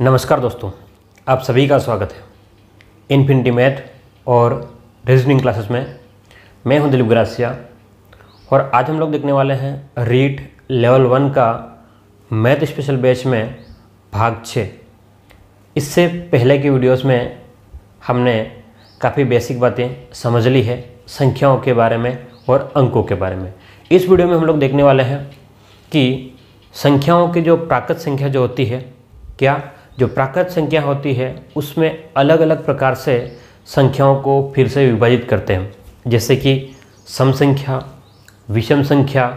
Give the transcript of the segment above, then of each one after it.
नमस्कार दोस्तों, आप सभी का स्वागत है इन्फिनिटी मैथ और रीजनिंग क्लासेस में। मैं हूं दिलीप ग्रासिया और आज हम लोग देखने वाले हैं रीट लेवल 1 का मैथ स्पेशल बैच में भाग 6। इससे पहले की वीडियोस में हमने काफ़ी बेसिक बातें समझ ली है संख्याओं के बारे में और अंकों के बारे में। इस वीडियो में हम लोग देखने वाले हैं कि संख्याओं की जो प्राकृत संख्या जो होती है, क्या जो प्राकृत संख्या होती है उसमें अलग अलग प्रकार से संख्याओं को फिर से विभाजित करते हैं, जैसे कि सम संख्या, विषम संख्या,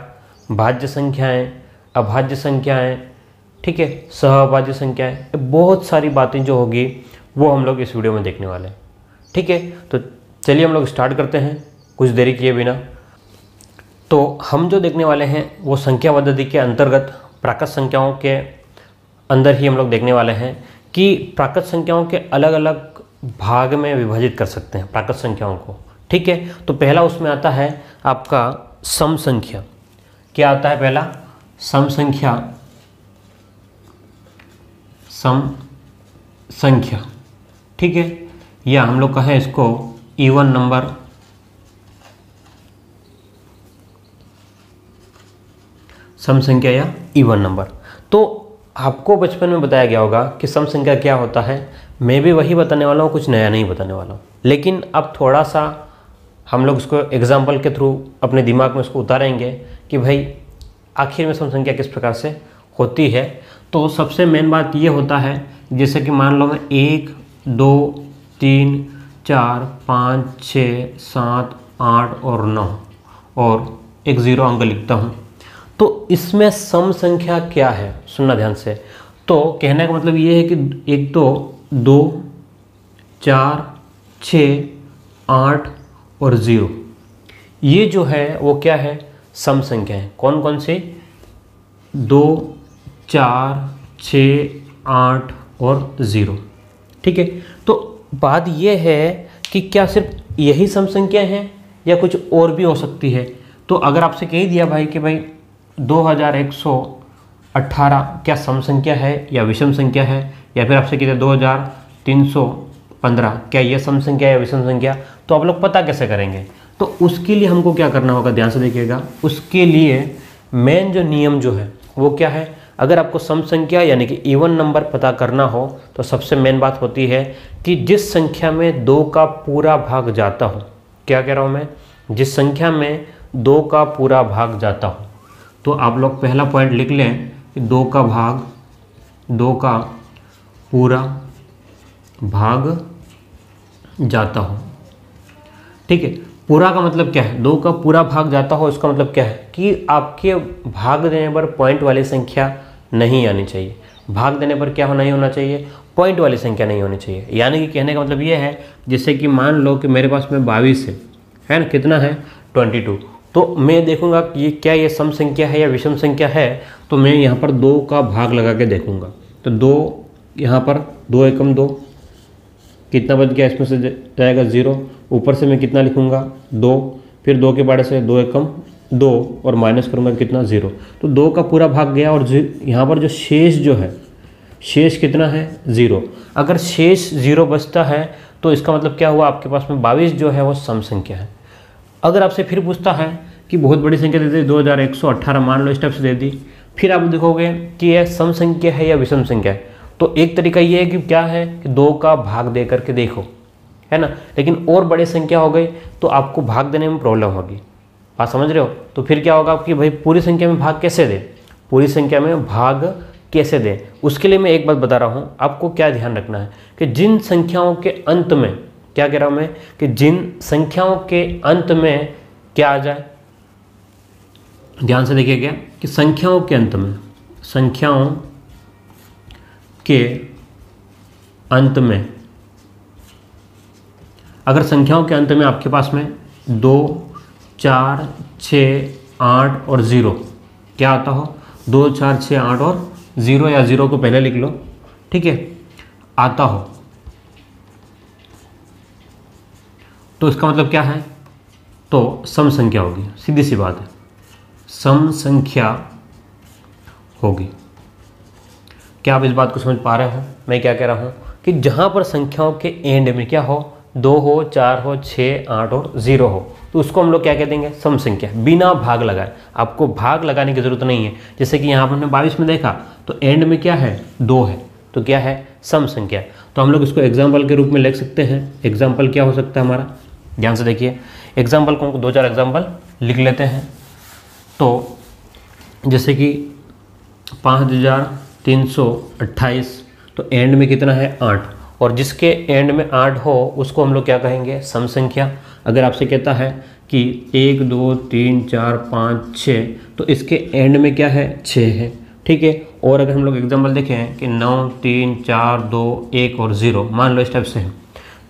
भाज्य संख्याएं, अभाज्य संख्याएं, ठीक है, सहअभाज्य संख्याएं। बहुत सारी बातें जो होगी वो हम लोग इस वीडियो में देखने वाले हैं, ठीक है। तो चलिए हम लोग स्टार्ट करते हैं कुछ देरी किए बिना। तो हम जो देखने वाले हैं वो संख्या पद्धति के अंतर्गत प्राकृत संख्याओं के अंदर ही हम लोग देखने वाले हैं कि प्राकृत संख्याओं के अलग अलग भाग में विभाजित कर सकते हैं प्राकृत संख्याओं को, ठीक है। तो पहला उसमें आता है आपका सम संख्या। क्या आता है पहला? सम संख्या। सम संख्या, ठीक है, या हम लोग कहें इसको इवन नंबर। सम संख्या या इवन नंबर। तो आपको बचपन में बताया गया होगा कि सम संख्या क्या होता है। मैं भी वही बताने वाला हूँ, कुछ नया नहीं बताने वाला हूँ, लेकिन अब थोड़ा सा हम लोग इसको एग्जाम्पल के थ्रू अपने दिमाग में उसको उतारेंगे कि भाई आखिर में सम संख्या किस प्रकार से होती है। तो सबसे मेन बात ये होता है, जैसे कि मान लो मैं 1, 2, 3, 4, 5, 6, 7, 8 और 9 और एक 0 अंक लिखता हूँ। तो इसमें सम संख्या क्या है, सुनना ध्यान से। तो कहने का मतलब ये है कि 1, 2, 4, 6, 8 और 0, ये जो है वो क्या है? सम संख्या है। कौन कौन सी? 2, 4, 6, 8 और 0, ठीक है। तो बात ये है कि क्या सिर्फ यही सम संख्या है या कुछ और भी हो सकती है। तो अगर आपसे कह दिया भाई कि भाई 2118 क्या सम संख्या है या विषम संख्या है, या फिर आपसे कहते 2315 क्या ये सम संख्या या विषम संख्या, तो आप लोग पता कैसे करेंगे? तो उसके लिए हमको क्या करना होगा, ध्यान से देखिएगा। उसके लिए मेन जो नियम जो है वो क्या है? अगर आपको सम संख्या यानी कि इवन नंबर पता करना हो तो सबसे मेन बात होती है कि जिस संख्या में 2 का पूरा भाग जाता हो। क्या कह रहा हूँ मैं? जिस संख्या में 2 का पूरा भाग जाता हो। तो आप लोग पहला पॉइंट लिख लें कि 2 का पूरा भाग जाता हो, ठीक है। पूरा का मतलब क्या है? 2 का पूरा भाग जाता हो, इसका मतलब क्या है कि आपके भाग देने पर पॉइंट वाली संख्या नहीं आनी चाहिए। भाग देने पर क्या नहीं होना चाहिए? पॉइंट वाली संख्या नहीं होनी चाहिए। यानी कि कहने का मतलब ये है, जैसे कि मान लो कि मेरे पास में 22 है ना, कितना है? 22। तो मैं देखूंगा कि ये क्या ये सम संख्या है या विषम संख्या है। तो मैं यहाँ पर 2 का भाग लगा के देखूंगा। तो 2 यहाँ पर 2 एकम 2, कितना बच गया? इसमें से जाएगा 0। ऊपर से मैं कितना लिखूंगा? 2, फिर 2 के बारे से 2 एकम 2 और माइनस करूँगा कितना? 0। तो 2 का पूरा भाग गया और यहाँ पर जो शेष जो है, शेष कितना है? 0। अगर शेष 0 बचता है तो इसका मतलब क्या हुआ? आपके पास में 22 जो है वो सम संख्या है। अगर आपसे फिर पूछता है कि बहुत बड़ी संख्या दे दी, 2118 मान लो, इस टाइप से दे दी, फिर आप देखोगे कि यह सम संख्या है या विषम संख्या है। तो एक तरीका ये है कि क्या है कि 2 का भाग दे करके देखो, है ना। लेकिन और बड़ी संख्या हो गई तो आपको भाग देने में प्रॉब्लम होगी। बात समझ रहे हो? तो फिर क्या होगा कि भाई पूरी संख्या में भाग कैसे दें, पूरी संख्या में भाग कैसे दें। उसके लिए मैं एक बात बता रहा हूँ, आपको क्या ध्यान रखना है कि जिन संख्याओं के अंत में, क्या कह रहा हूं मैं, कि जिन संख्याओं के अंत में क्या आ जाए, ध्यान से देखिए, क्या कि संख्याओं के अंत में, संख्याओं के अंत में, अगर संख्याओं के अंत में आपके पास में 2, 4, 6, 8 और 0 क्या आता हो? 2, 4, 6, 8 और 0, या 0 को पहले लिख लो, ठीक है, आता हो, तो इसका मतलब क्या है? तो सम संख्या होगी। सीधी सी बात है, सम संख्या होगी। क्या आप इस बात को समझ पा रहे हो मैं क्या कह रहा हूँ कि जहाँ पर संख्याओं के एंड में क्या हो, 2 हो, 4 हो, 6, 8 और 0 हो, तो उसको हम लोग क्या कह देंगे, सम संख्या, बिना भाग लगाए। आपको भाग लगाने की जरूरत नहीं है। जैसे कि यहाँ पर हमने 22 में देखा तो एंड में क्या है, 2 है, तो क्या है, सम संख्या। तो हम लोग इसको एग्जाम्पल के रूप में लिख सकते हैं। एग्जाम्पल क्या हो सकता है हमारा, ध्यान से देखिए। एग्जाम्पल को 2-4 एग्जाम्पल लिख लेते हैं। तो जैसे कि 5328, तो एंड में कितना है, 8, और जिसके एंड में 8 हो उसको हम लोग क्या कहेंगे, सम संख्या। अगर आपसे कहता है कि 1 2 3 4 5 6, तो इसके एंड में क्या है, 6 है, ठीक है। और अगर हम लोग एग्जाम्पल देखें कि 9 3 4 2 1 और 0, मान लो इस टाइप से है,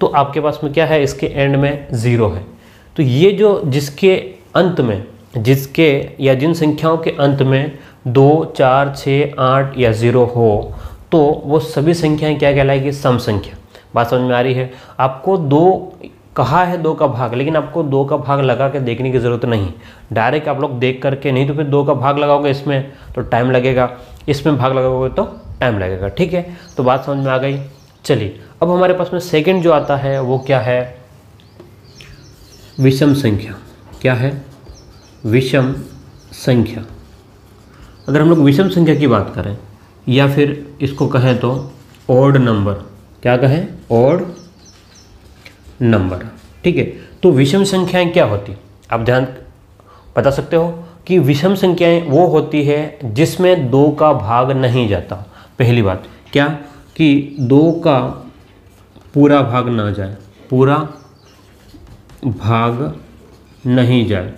तो आपके पास में क्या है, इसके एंड में 0 है। तो ये जो जिसके अंत में, जिसके या जिन संख्याओं के अंत में 2 4 6 8 या 0 हो, तो वो सभी संख्याएं क्या कहलाएगी, सम संख्या। बात समझ में आ रही है। आपको 2 कहा है 2 का भाग, लेकिन आपको 2 का भाग लगा के देखने की ज़रूरत नहीं। डायरेक्ट आप लोग देख करके, नहीं तो फिर 2 का भाग लगाओगे इसमें तो टाइम लगेगा, इसमें भाग लगाओगे तो टाइम लगेगा, ठीक है। तो बात समझ में आ गई। चलिए अब हमारे पास में सेकंड जो आता है वो क्या है, विषम संख्या। क्या है, विषम संख्या। अगर हम लोग विषम संख्या की बात करें, या फिर इसको कहें तो ऑड नंबर, क्या कहें, ऑड नंबर, ठीक है। तो विषम संख्याएं क्या होती, आप ध्यान बता सकते हो कि विषम संख्याएं वो होती है जिसमें 2 का भाग नहीं जाता। पहली बात क्या, कि 2 का पूरा भाग ना जाए, पूरा भाग नहीं जाए,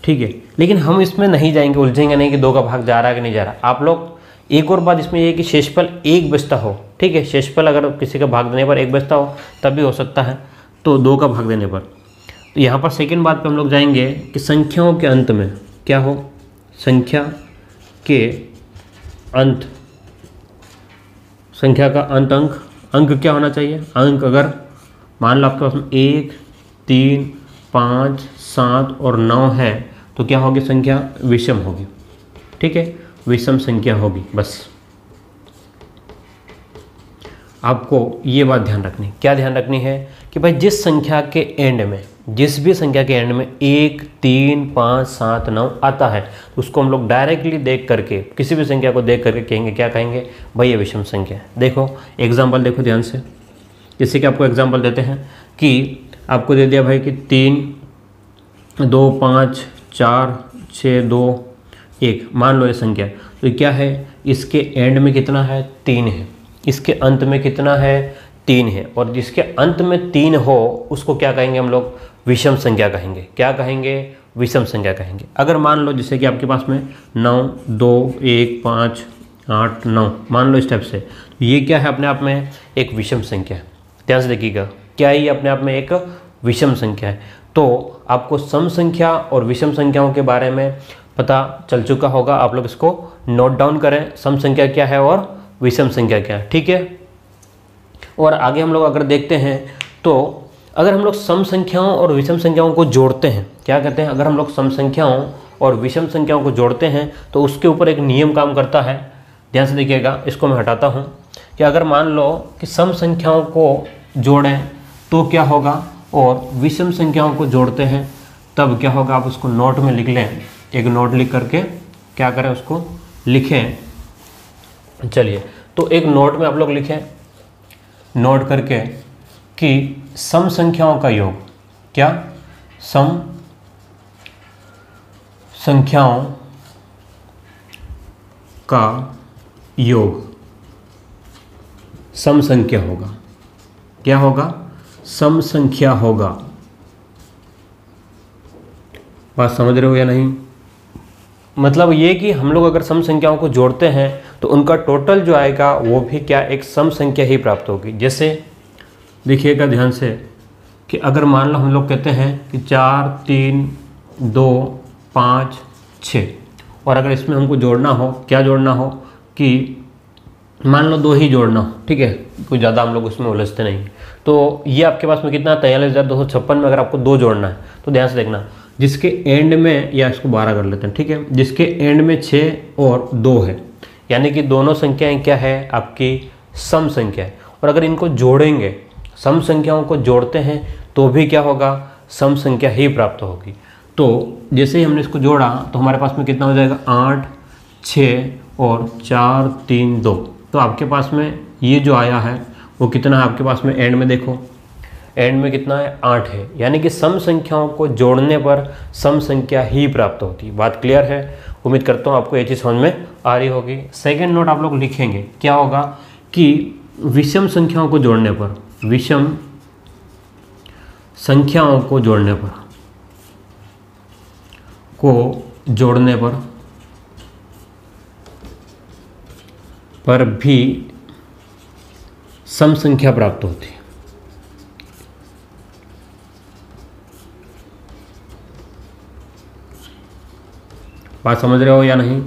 ठीक है। लेकिन हम इसमें नहीं जाएंगे, उलझेंगे नहीं कि 2 का भाग जा रहा है कि नहीं जा रहा। आप लोग एक और बात इसमें ये है कि शेषफल 1 बचता हो, ठीक है। शेषफल अगर किसी का भाग देने पर 1 बचता हो तब भी हो सकता है, तो 2 का भाग देने पर। तो यहाँ पर सेकंड बात पे हम लोग जाएंगे कि संख्याओं के अंत में क्या हो, संख्या के अंत, संख्या का अंत अंक क्या होना चाहिए, अंक अगर मान लो आपके पास में 1 3 5 7 और 9 है, तो क्या होगी, संख्या विषम होगी, ठीक है, विषम संख्या होगी। बस आपको ये बात ध्यान रखनी, क्या ध्यान रखनी है कि भाई जिस संख्या के एंड में, जिस भी संख्या के एंड में 1 3 5 7 9 आता है, तो उसको हम लोग डायरेक्टली देख करके, किसी भी संख्या को देख करके कहेंगे, क्या कहेंगे, भाई ये विषम संख्या है। देखो एग्जाम्पल देखो ध्यान से। जैसे कि आपको एग्जाम्पल देते हैं कि आपको दे दिया भाई कि 3 2 5 4 6 2 1, मान लो ये संख्या, तो क्या है, इसके एंड में कितना है, 3 है, इसके अंत में कितना है, 3 है, और जिसके अंत में 3 हो उसको क्या कहेंगे हम लोग, विषम संख्या कहेंगे। क्या कहेंगे, विषम संख्या कहेंगे। अगर मान लो जैसे कि आपके पास में 9 2 1 5 8 9, मान लो इस टाइप से, ये क्या है, अपने आप में एक विषम संख्या है। ध्यान से देखिएगा, क्या ये अपने आप में एक विषम संख्या है। तो आपको सम संख्या और विषम संख्याओं के बारे में पता चल चुका होगा। आप लोग इसको नोट डाउन करें, सम संख्या क्या है और विषम संख्या क्या है, ठीक है। और आगे हम लोग अगर देखते हैं तो अगर हम लोग सम संख्याओं और विषम संख्याओं को जोड़ते हैं, क्या कहते हैं, अगर हम लोग सम संख्याओं और विषम संख्याओं को जोड़ते हैं तो उसके ऊपर एक नियम काम करता है। ध्यान से देखिएगा, इसको मैं हटाता हूँ कि अगर मान लो कि सम संख्याओं को जोड़ें तो क्या होगा, और विषम संख्याओं को जोड़ते हैं तब क्या होगा, आप उसको नोट में लिख लें। एक नोट लिख करके क्या करें, उसको लिखें। चलिए, तो एक नोट में आप लोग लिखें, नोट करके कि सम संख्याओं का योग, क्या, सम संख्याओं का योग सम संख्या होगा। क्या होगा, सम संख्या होगा। बात समझ रहे हो या नहीं? मतलब ये कि हम लोग अगर सम संख्याओं को जोड़ते हैं तो उनका टोटल जो आएगा वो भी क्या, एक सम संख्या ही प्राप्त होगी। जैसे देखिएगा ध्यान से कि अगर मान लो हम लोग कहते हैं कि 4 3 2 5 6, और अगर इसमें हमको जोड़ना हो, क्या जोड़ना हो कि मान लो 2 ही जोड़ना हो, ठीक है, कुछ ज़्यादा हम लोग उसमें उलझते नहीं। तो ये आपके पास में कितना, 43,256 में अगर आपको 2 जोड़ना है तो ध्यान से देखना, जिसके एंड में, या इसको 12 कर लेते हैं, ठीक है, जिसके एंड में 6 और 2 है, यानी कि दोनों संख्याएं क्या है, आपकी सम संख्या है। और अगर इनको जोड़ेंगे, सम संख्याओं को जोड़ते हैं तो भी क्या होगा, सम संख्या ही प्राप्त होगी। तो जैसे ही हमने इसको जोड़ा तो हमारे पास में कितना हो जाएगा, 8, 6 और 4, 3, 2। तो आपके पास में ये जो आया है वो कितना है आपके पास में, एंड में देखो, एंड में कितना है, 8 है। यानी कि सम संख्याओं को जोड़ने पर सम संख्या ही प्राप्त होती है। बात क्लियर है? उम्मीद करता हूँ आपको ये चीज़ समझ में आ रही होगी। सेकेंड नोट आप लोग लिखेंगे, क्या होगा कि विषम संख्याओं को जोड़ने पर, विषम संख्याओं को जोड़ने पर भी सम संख्या प्राप्त होती है। बात समझ रहे हो या नहीं?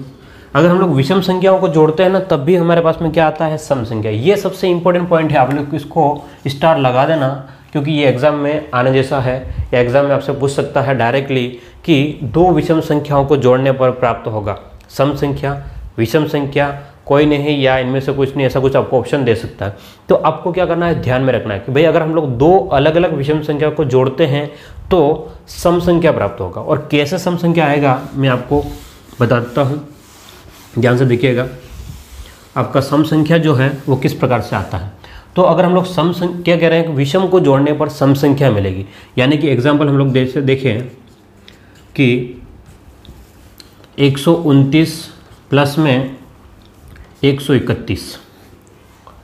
अगर हम लोग विषम संख्याओं को जोड़ते हैं ना, तब भी हमारे पास में क्या आता है, सम संख्या। ये सबसे इंपॉर्टेंट पॉइंट है, आप लोग इसको स्टार लगा देना, क्योंकि ये एग्जाम में आने जैसा है। या एग्जाम में आपसे पूछ सकता है डायरेक्टली कि दो विषम संख्याओं को जोड़ने पर प्राप्त होगा सम संख्या, विषम संख्या, कोई नहीं या इनमें से कुछ नहीं, ऐसा कुछ आपको ऑप्शन दे सकता है। तो आपको क्या करना है, ध्यान में रखना है कि भाई अगर हम लोग दो अलग अलग विषम संख्या को जोड़ते हैं तो सम संख्या प्राप्त होगा। और कैसे सम संख्या आएगा मैं आपको बताता हूँ, ध्यान से देखिएगा। आपका सम संख्या जो है वो किस प्रकार से आता है। तो अगर हम लोग सम संख्या, क्या कह रहे हैं कि विषम को जोड़ने पर सम संख्या मिलेगी। यानी कि एग्जाम्पल हम लोग देखें कि 129 प्लस में 131,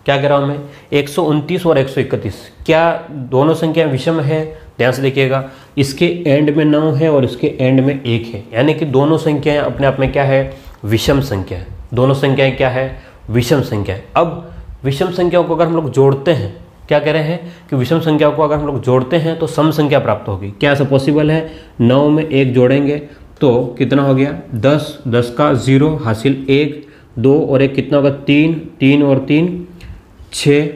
क्या कह रहा हूँ मैं, 129 और 131, क्या दोनों संख्याएं विषम है? ध्यान से देखिएगा, इसके एंड में 9 है और इसके एंड में 1 है। यानी कि दोनों संख्याएं अपने आप में क्या है, विषम संख्या है। दोनों संख्याएं क्या है, विषम संख्या है। अब विषम संख्याओं को अगर हम लोग जोड़ते हैं, क्या कह रहे हैं कि विषम संख्याओं को अगर हम लोग जोड़ते हैं तो सम संख्या प्राप्त होगी। क्या ऐसा पॉसिबल है? 9 में 1 जोड़ेंगे तो कितना हो गया, 10, 10 का 0 हासिल 1, 2 और 1 कितना होगा, 3, 3 और 3 6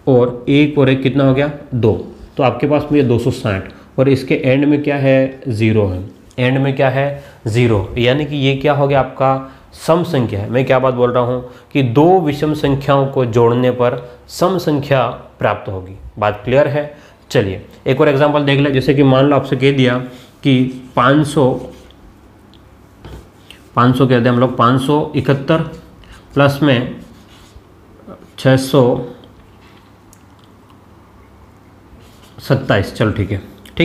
और 1 और 1 कितना हो गया, 2। तो आपके पास में ये 260 और इसके एंड में क्या है, 0 है। एंड में क्या है, 0। यानी कि ये क्या हो गया, आपका सम संख्या है। मैं क्या बात बोल रहा हूँ कि दो विषम संख्याओं को जोड़ने पर सम संख्या प्राप्त होगी। बात क्लियर है? चलिए एक और एग्जांपल देख ले। जैसे कि मान लो आपसे कह दिया कि 500 कहते हैं हम लोग, 571 प्लस में 627, चलो ठीक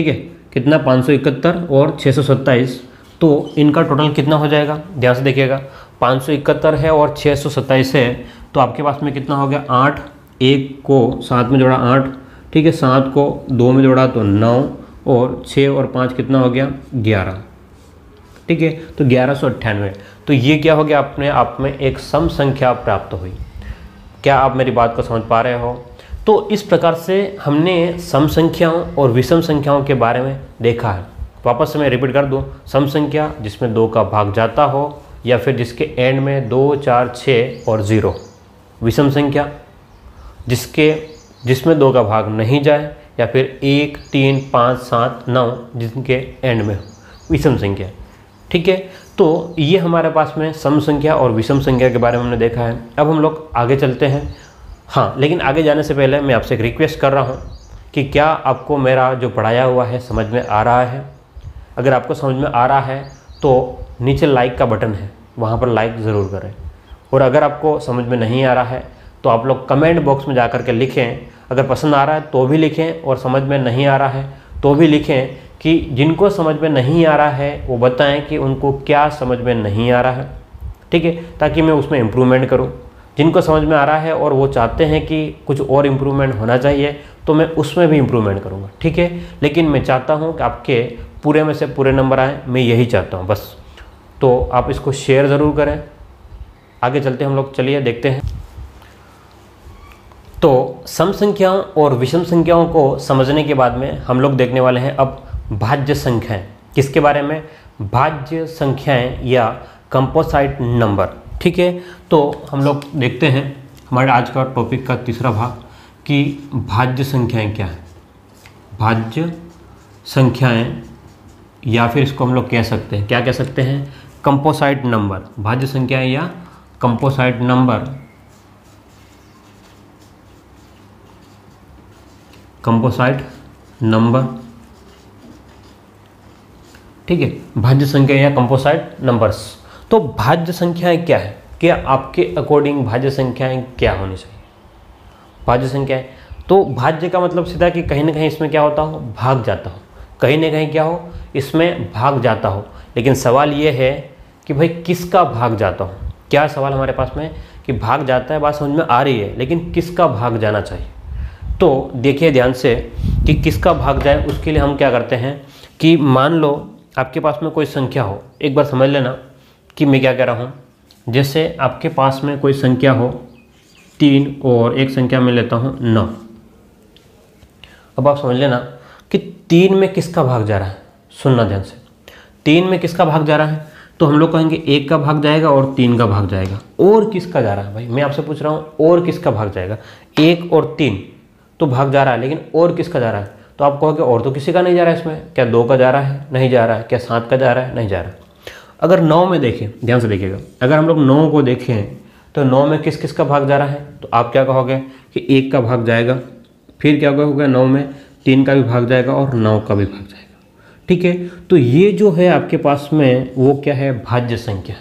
है, कितना, 571 और 627, तो इनका टोटल कितना हो जाएगा, ध्यान से देखिएगा। 571 है और 627 है, तो आपके पास में कितना हो गया, 8, 1 को 7 में जोड़ा 8, ठीक है, 7 को 2 में जोड़ा तो 9 और 6 और 5 कितना हो गया, 11, ठीक है। तो 1198। तो ये क्या हो गया, अपने आप में एक सम संख्या प्राप्त हुई। क्या आप मेरी बात को समझ पा रहे हो? तो इस प्रकार से हमने सम संख्याओं और विषम संख्याओं के बारे में देखा है। वापस से मैं रिपीट कर दूं, सम संख्या जिसमें 2 का भाग जाता हो या फिर जिसके एंड में 2, 4, 6 और 0। विषम संख्या जिसमें 2 का भाग नहीं जाए या फिर 1, 3, 5, 7, 9 जिनके एंड में विषम संख्या, ठीक है। तो ये हमारे पास में सम संख्या और विषम संख्या के बारे में हमने देखा है। अब हम लोग आगे चलते हैं। हाँ, लेकिन आगे जाने से पहले मैं आपसे एक रिक्वेस्ट कर रहा हूँ कि क्या आपको मेरा जो पढ़ाया हुआ है समझ में आ रहा है? अगर आपको समझ में आ रहा है तो नीचे लाइक का बटन है, वहाँ पर लाइक ज़रूर करें। और अगर आपको समझ में नहीं आ रहा है तो आप लोग कमेंट बॉक्स में जा कर के लिखें। अगर पसंद आ रहा है तो भी लिखें और समझ में नहीं आ रहा है तो भी लिखें, कि जिनको समझ में नहीं आ रहा है वो बताएं कि उनको क्या समझ में नहीं आ रहा है, ठीक है, ताकि मैं उसमें इम्प्रूवमेंट करूं। जिनको समझ में आ रहा है और वो चाहते हैं कि कुछ और इम्प्रूवमेंट होना चाहिए तो मैं उसमें भी इम्प्रूवमेंट करूंगा, ठीक है। लेकिन मैं चाहता हूं कि आपके पूरे में से पूरे नंबर आएँ, मैं यही चाहता हूं बस। तो आप इसको शेयर ज़रूर करें। आगे चलते हम लोग, चलिए देखते हैं। तो सम संख्याओं और विषम संख्याओं को समझने के बाद में हम लोग देखने वाले हैं अब भाज्य संख्याएं। किसके बारे में? भाज्य संख्याएं या कंपोसाइट नंबर, ठीक है। तो हम लोग देखते हैं हमारे आज का टॉपिक का तीसरा भाग कि भाज्य संख्याएं क्या है। भाज्य संख्याएं या फिर इसको हम लोग कह सकते हैं, क्या कह सकते हैं, कंपोसाइट नंबर। भाज्य संख्याएं या कंपोसाइट नंबर, कंपोसाइट नंबर, ठीक है, भाज्य संख्या या कंपोसाइट नंबर्स। तो भाज्य संख्याएं क्या है, क्या आपके अकॉर्डिंग भाज्य संख्याएं क्या होनी चाहिए? भाज्य संख्याएं, तो भाज्य का मतलब सीधा कि कहीं ना कहीं इसमें क्या होता हो, भाग जाता हो, कहीं ना कहीं क्या हो, इसमें भाग जाता हो। लेकिन सवाल ये है कि भाई किसका भाग जाता हो। क्या सवाल हमारे पास में कि भाग जाता है, बात समझ में आ रही है, लेकिन किसका भाग जाना चाहिए। तो देखिए ध्यान से कि किसका भाग जाए, उसके लिए हम क्या करते हैं कि मान लो आपके पास में कोई संख्या हो, एक बार समझ लेना कि मैं क्या कह रहा हूँ। जैसे आपके पास में कोई संख्या हो 3 और एक संख्या में लेता हूँ 9। अब आप समझ लेना कि 3 में किसका भाग जा रहा है, सुनना ध्यान से। 3 में किसका भाग जा रहा है, तो हम लोग कहेंगे 1 का भाग जाएगा और 3 का भाग जाएगा। और किसका जा रहा है भाई, मैं आपसे पूछ रहा हूँ और किसका भाग जाएगा। 1 और 3 तो भाग जा रहा है, लेकिन और किसका जा रहा है, तो आप कहोगे और तो किसी का नहीं जा रहा है इसमें। क्या 2 का जा रहा है, नहीं जा रहा है। क्या 7 का जा रहा है, नहीं जा रहा है। अगर 9 में देखें, ध्यान से देखिएगा, अगर हम लोग 9 को देखें तो 9 में किस किस का भाग जा रहा है, तो आप क्या कहोगे कि 1 का भाग जाएगा, फिर क्या होगा 9 में 3 का भी भाग जाएगा और 9 का भी भाग जाएगा। ठीक है, तो ये जो है आपके पास में वो क्या है, भाज्य संख्या।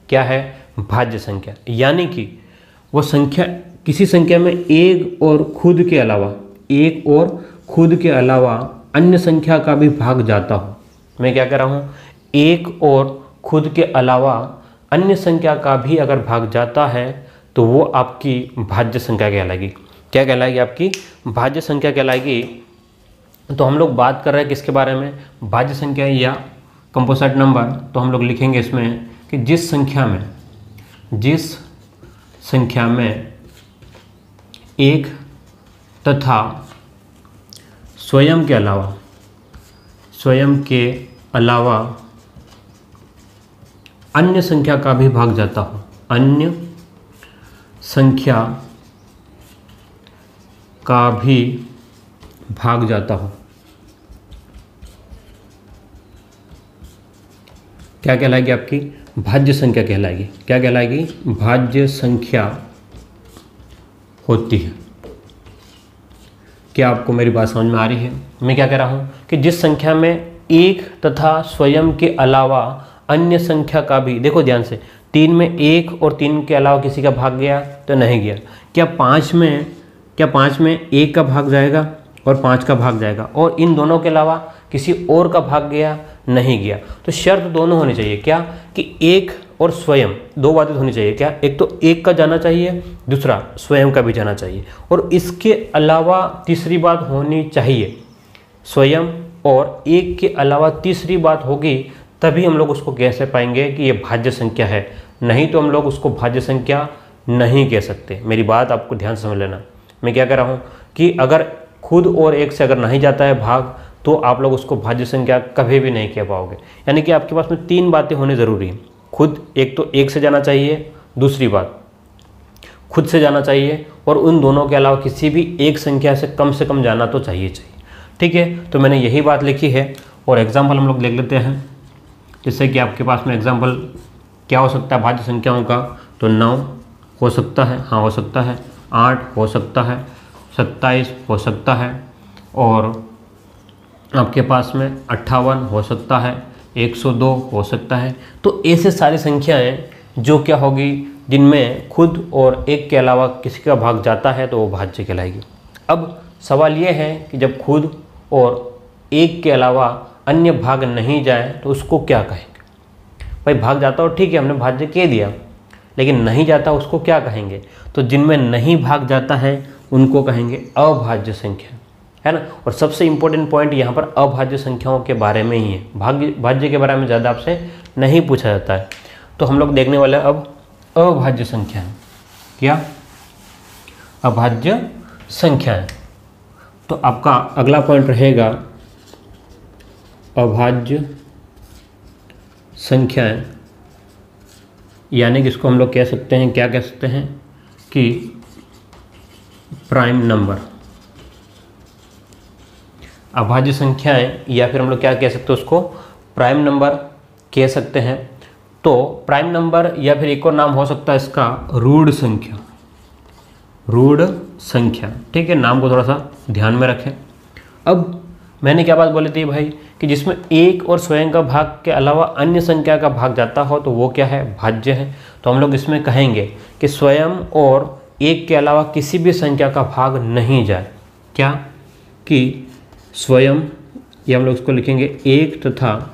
क्या है, भाज्य संख्या, यानी कि वो संख्या किसी संख्या में एक और खुद के अलावा अन्य संख्या का भी भाग जाता हो। मैं क्या कह रहा हूँ, एक और खुद के अलावा अन्य संख्या का भी अगर भाग जाता है तो वो आपकी भाज्य संख्या कहलाएगी। क्या कहलाएगी, आपकी भाज्य संख्या कहलाएगी। तो हम लोग बात कर रहे हैं किसके बारे में, भाज्य संख्या या कंपोसाइट नंबर। तो हम लोग लिखेंगे इसमें कि जिस संख्या में एक तथा स्वयं के अलावा अन्य संख्या का भी भाग जाता हो, अन्य संख्या का भी भाग जाता हो, क्या कहलाएगी, आपकी भाज्य संख्या कहलाएगी। क्या कहलाएगी, भाज्य संख्या होती है। क्या आपको मेरी बात समझ में आ रही है? मैं क्या कह रहा हूँ कि जिस संख्या में एक तथा स्वयं के अलावा अन्य संख्या का भी, देखो ध्यान से, 3 में 1 और 3 के अलावा किसी का भाग गया तो नहीं गया। क्या 5 में 1 का भाग जाएगा और 5 का भाग जाएगा, और इन दोनों के अलावा किसी और का भाग गया, नहीं गया। तो शर्त दोनों होनी चाहिए, क्या कि एक और स्वयं, दो बातें होनी चाहिए। क्या, एक तो एक का जाना चाहिए, दूसरा स्वयं का भी जाना चाहिए, और इसके अलावा तीसरी बात होनी चाहिए, स्वयं और एक के अलावा तीसरी बात होगी, तभी हम लोग उसको कह पाएंगे कि ये भाज्य संख्या है। नहीं तो हम लोग उसको भाज्य संख्या नहीं कह सकते। मेरी बात आपको ध्यान से समझ लेना। मैं क्या कह रहा हूँ कि अगर खुद और एक से अगर नहीं जाता है भाग, तो आप लोग उसको भाज्य संख्या कभी भी नहीं कह पाओगे। यानी कि आपके पास में 3 बातें होनी ज़रूरी हैं। खुद, एक तो एक से जाना चाहिए, दूसरी बात खुद से जाना चाहिए, और उन दोनों के अलावा किसी भी एक संख्या से कम जाना तो चाहिए। ठीक है, तो मैंने यही बात लिखी है। और एग्जाम्पल हम लोग देख लेते हैं, जिससे कि आपके पास में एग्जाम्पल क्या हो सकता है भाज्य संख्याओं का। तो 9 हो सकता है, हाँ हो सकता है, 8 हो सकता है, 27 हो सकता है, और आपके पास में 58 हो सकता है, 102 हो सकता है। तो ऐसे सारी संख्याएं जो क्या होगी, जिनमें खुद और एक के अलावा किसी का भाग जाता है, तो वो भाज्य कहलाएगी। अब सवाल ये है कि जब खुद और एक के अलावा अन्य भाग नहीं जाए तो उसको क्या कहेंगे। भाई भाग जाता हो ठीक है, हमने भाज्य कह दिया, लेकिन नहीं जाता उसको क्या कहेंगे। तो जिनमें नहीं भाग जाता है उनको कहेंगे अभाज्य संख्या, है ना। और सबसे इम्पोर्टेंट पॉइंट यहाँ पर अभाज्य संख्याओं के बारे में ही है। भाज्य के बारे में ज़्यादा आपसे नहीं पूछा जाता है। तो हम लोग देखने वाले अब अभाज्य संख्याएं। क्या, अभाज्य संख्याएं। तो आपका अगला पॉइंट रहेगा अभाज्य संख्याएं, यानी कि इसको हम लोग कह सकते हैं, क्या कह सकते हैं कि प्राइम नंबर। अभाज्य संख्याएं, या फिर हम लोग क्या कह सकते हैं, उसको प्राइम नंबर कह सकते हैं। तो प्राइम नंबर या फिर एक और नाम हो सकता है इसका रूढ़ संख्या, रूढ़ संख्या। ठीक है, नाम को थोड़ा सा ध्यान में रखें। अब मैंने क्या बात बोली थी भाई कि जिसमें एक और स्वयं का भाग के अलावा अन्य संख्या का भाग जाता हो तो वो क्या है, भाज्य है। तो हम लोग इसमें कहेंगे कि स्वयं और एक के अलावा किसी भी संख्या का भाग नहीं जाए। क्या कि स्वयं, ये हम लोग इसको लिखेंगे एक तथा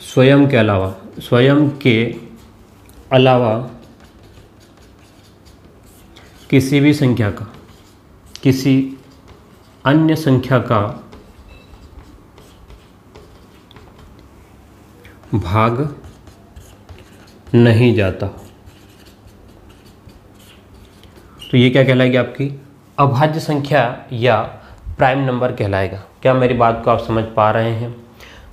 स्वयं के अलावा, स्वयं के अलावा किसी भी संख्या का, किसी अन्य संख्या का भाग नहीं जाता। तो ये क्या कहलाएगी, आपकी अभाज्य संख्या या प्राइम नंबर कहलाएगा। क्या मेरी बात को आप समझ पा रहे हैं?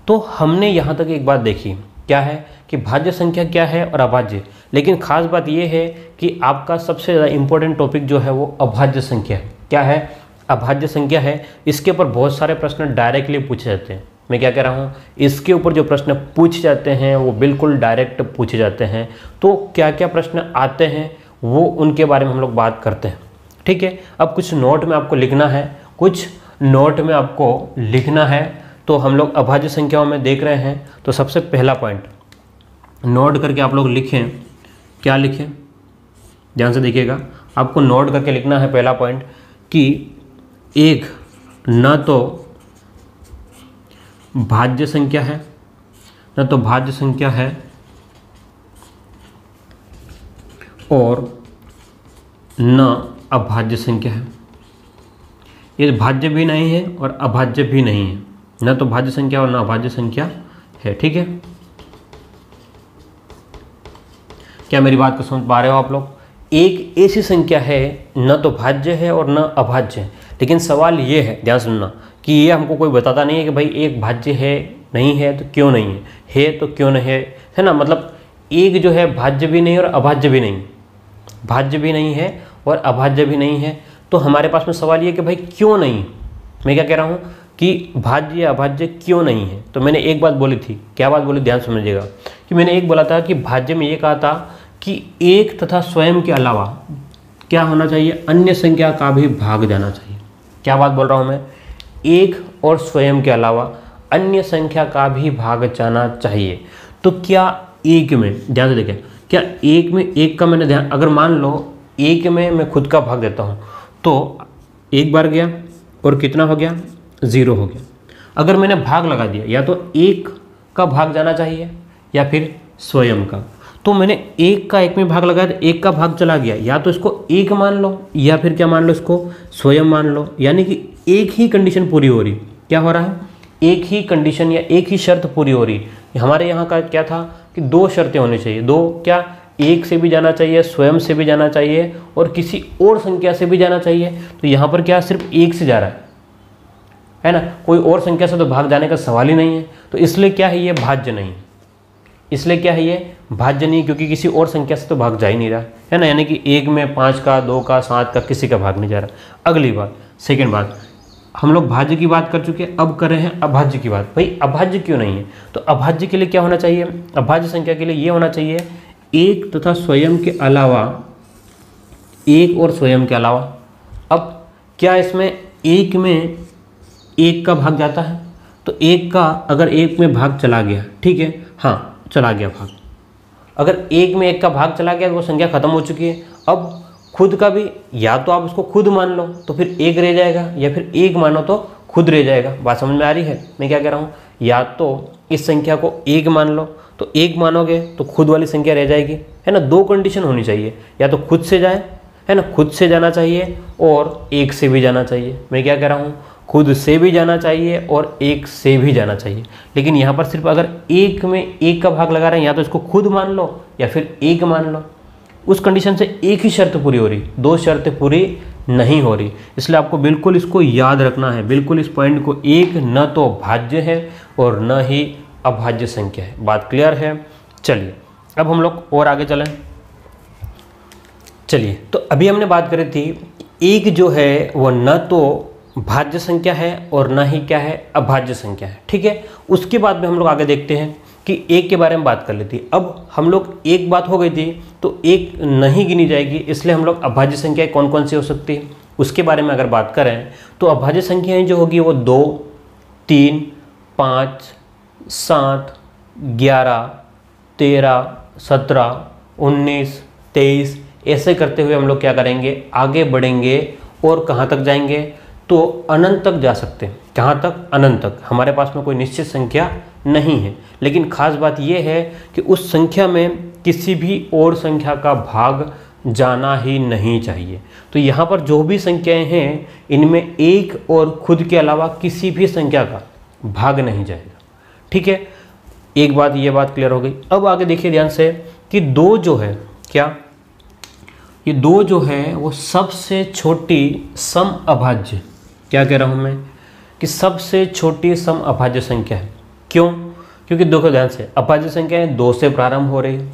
तो हमने यहाँ तक एक बात देखी, क्या है कि भाज्य संख्या क्या है और अभाज्य। लेकिन खास बात ये है कि आपका सबसे ज़्यादा इम्पोर्टेंट टॉपिक जो है वो अभाज्य संख्या है। क्या है, अभाज्य संख्या है। इसके ऊपर बहुत सारे प्रश्न डायरेक्टली पूछे जाते हैं। मैं क्या कह रहा हूँ, इसके ऊपर जो प्रश्न पूछे जाते हैं वो बिल्कुल डायरेक्ट पूछे जाते हैं। तो क्या क्या प्रश्न आते हैं वो उनके बारे में हम लोग बात करते हैं। ठीक है, अब कुछ नोट में आपको लिखना है, कुछ नोट में आपको लिखना है। तो हम लोग अभाज्य संख्याओं में देख रहे हैं। तो सबसे पहला पॉइंट नोट करके आप लोग लिखें। क्या लिखें, ध्यान से देखिएगा, आपको नोट करके लिखना है पहला पॉइंट कि एक न तो भाज्य संख्या है, न तो भाज्य संख्या है और न अभाज्य संख्या है। ये भाज्य भी नहीं है और अभाज्य भी नहीं है, न तो भाज्य संख्या और न अभाज्य संख्या है। ठीक है, क्या मेरी बात को समझ पा रहे हो आप लोग? एक ऐसी संख्या है न तो भाज्य है और न अभाज्य है। लेकिन सवाल ये है, ध्यान सुनना, कि ये हमको कोई बताता नहीं है कि भाई एक भाज्य है, नहीं है तो क्यों नहीं है तो क्यों नहीं है ना। मतलब एक जो है भाज्य भी नहीं और अभाज्य भी नहीं, भाज्य भी नहीं है और अभाज्य भी नहीं है। तो हमारे पास में सवाल ये कि भाई क्यों नहीं। मैं क्या कह रहा हूँ कि भाज्य या अभाज्य क्यों नहीं है। तो मैंने एक बात बोली थी, क्या बात बोली, ध्यान समझिएगा, कि मैंने एक बोला था कि भाज्य में ये कहा था कि एक तथा स्वयं के अलावा क्या होना चाहिए, अन्य संख्या का भी भाग जाना चाहिए। क्या बात बोल रहा हूँ मैं, एक और स्वयं के अलावा अन्य संख्या का भी भाग जाना चाहिए। तो क्या एक में, ध्यान से देखें, क्या एक में एक का मैंने ध्यान, अगर मान लो एक में मैं खुद का भाग देता हूँ तो एक बार गया और कितना हो गया, 0 हो गया। अगर मैंने भाग लगा दिया, या तो एक का भाग जाना चाहिए या फिर स्वयं का। तो मैंने एक का एक में भाग लगाया तो एक का भाग चला गया, या तो इसको एक मान लो या फिर क्या मान लो, इसको स्वयं मान लो। यानी कि एक ही कंडीशन पूरी हो रही। क्या हो रहा है, एक ही कंडीशन या एक ही शर्त पूरी हो रही। हमारे यहाँ का क्या था कि 2 शर्तें होनी चाहिए। 2 क्या, एक से भी जाना चाहिए, स्वयं से भी जाना चाहिए और किसी और संख्या से भी जाना चाहिए। तो यहाँ पर क्या, सिर्फ एक से जा रहा है ना, कोई और संख्या से तो भाग जाने का सवाल ही नहीं है। तो इसलिए क्या है, ये भाज्य नहीं। इसलिए क्या है, ये भाज्य नहीं, क्योंकि किसी और संख्या से तो भाग जा ही नहीं रहा है ना। यानी कि एक में 5 का, 2 का, 7 का किसी का भाग नहीं जा रहा। अगली बात, सेकेंड बात, हम लोग भाज्य की बात कर चुके, अब कर रहे हैं अभाज्य की बात। भाई अभाज्य क्यों नहीं है, तो अभाज्य के लिए क्या होना चाहिए, अभाज्य संख्या के लिए ये होना चाहिए एक तथा स्वयं के अलावा, एक और स्वयं के अलावा। अब क्या इसमें एक में एक का भाग जाता है, तो एक का अगर एक में भाग चला गया, ठीक है, हाँ चला गया भाग, अगर एक में एक का भाग चला गया तो वो संख्या खत्म हो चुकी है। अब खुद का भी, या तो आप उसको खुद मान लो तो फिर एक रह जाएगा, या फिर एक मानो तो खुद रह जाएगा। बात समझ में आ रही है मैं क्या कह रहा हूँ? या तो इस संख्या को एक मान लो, तो एक मानोगे तो खुद वाली संख्या रह जाएगी, है ना। 2 कंडीशन होनी चाहिए, या तो खुद से जाए, है ना, खुद से जाना चाहिए और एक से भी जाना चाहिए। मैं क्या कह रहा हूँ, खुद से भी जाना चाहिए और एक से भी जाना चाहिए। लेकिन यहाँ पर सिर्फ अगर एक में एक का भाग लगा रहे हैं, या तो इसको खुद मान लो या फिर एक मान लो। उस कंडीशन से एक ही शर्त पूरी हो रही, 2 शर्तें पूरी नहीं हो रही। इसलिए आपको बिल्कुल इसको याद रखना है, बिल्कुल इस पॉइंट को। एक न तो भाज्य है और न ही अभाज्य संख्या है। बात क्लियर है? चलिए अब हम लोग और आगे चलें। चलिए, तो अभी हमने बात करी थी एक जो है वो न तो भाज्य संख्या है और न ही क्या है, अभाज्य संख्या है। ठीक है, उसके बाद में हम लोग आगे देखते हैं कि एक के बारे में बात कर लेती। अब हम लोग एक बात हो गई थी तो एक नहीं गिनी जाएगी, इसलिए हम लोग अभाज्य संख्याएं कौन कौन सी हो सकती है उसके बारे में अगर बात करें तो अभाज्य संख्याएं जो होगी वो 2, 3, 5, 7, 11, 13, 17, 19, 23 ऐसे करते हुए हम लोग क्या करेंगे, आगे बढ़ेंगे और कहाँ तक जाएंगे, तो अनंत तक जा सकते हैं। कहाँ तक? अनंत तक। हमारे पास में कोई निश्चित संख्या नहीं है, लेकिन खास बात यह है कि उस संख्या में किसी भी और संख्या का भाग जाना ही नहीं चाहिए। तो यहाँ पर जो भी संख्याएं हैं इनमें एक और खुद के अलावा किसी भी संख्या का भाग नहीं जाएगा। ठीक है, एक बात, ये बात क्लियर हो गई। अब आगे देखिए ध्यान से कि 2 जो है, क्या ये 2 जो है वो सबसे छोटी सम अभाज्य, क्या कह रहा हूँ मैं कि सबसे छोटी सम अभाज्य संख्या है। क्यों? क्योंकि देखो ध्यान से, अभाज्य संख्याएं 2 से प्रारंभ हो रही है।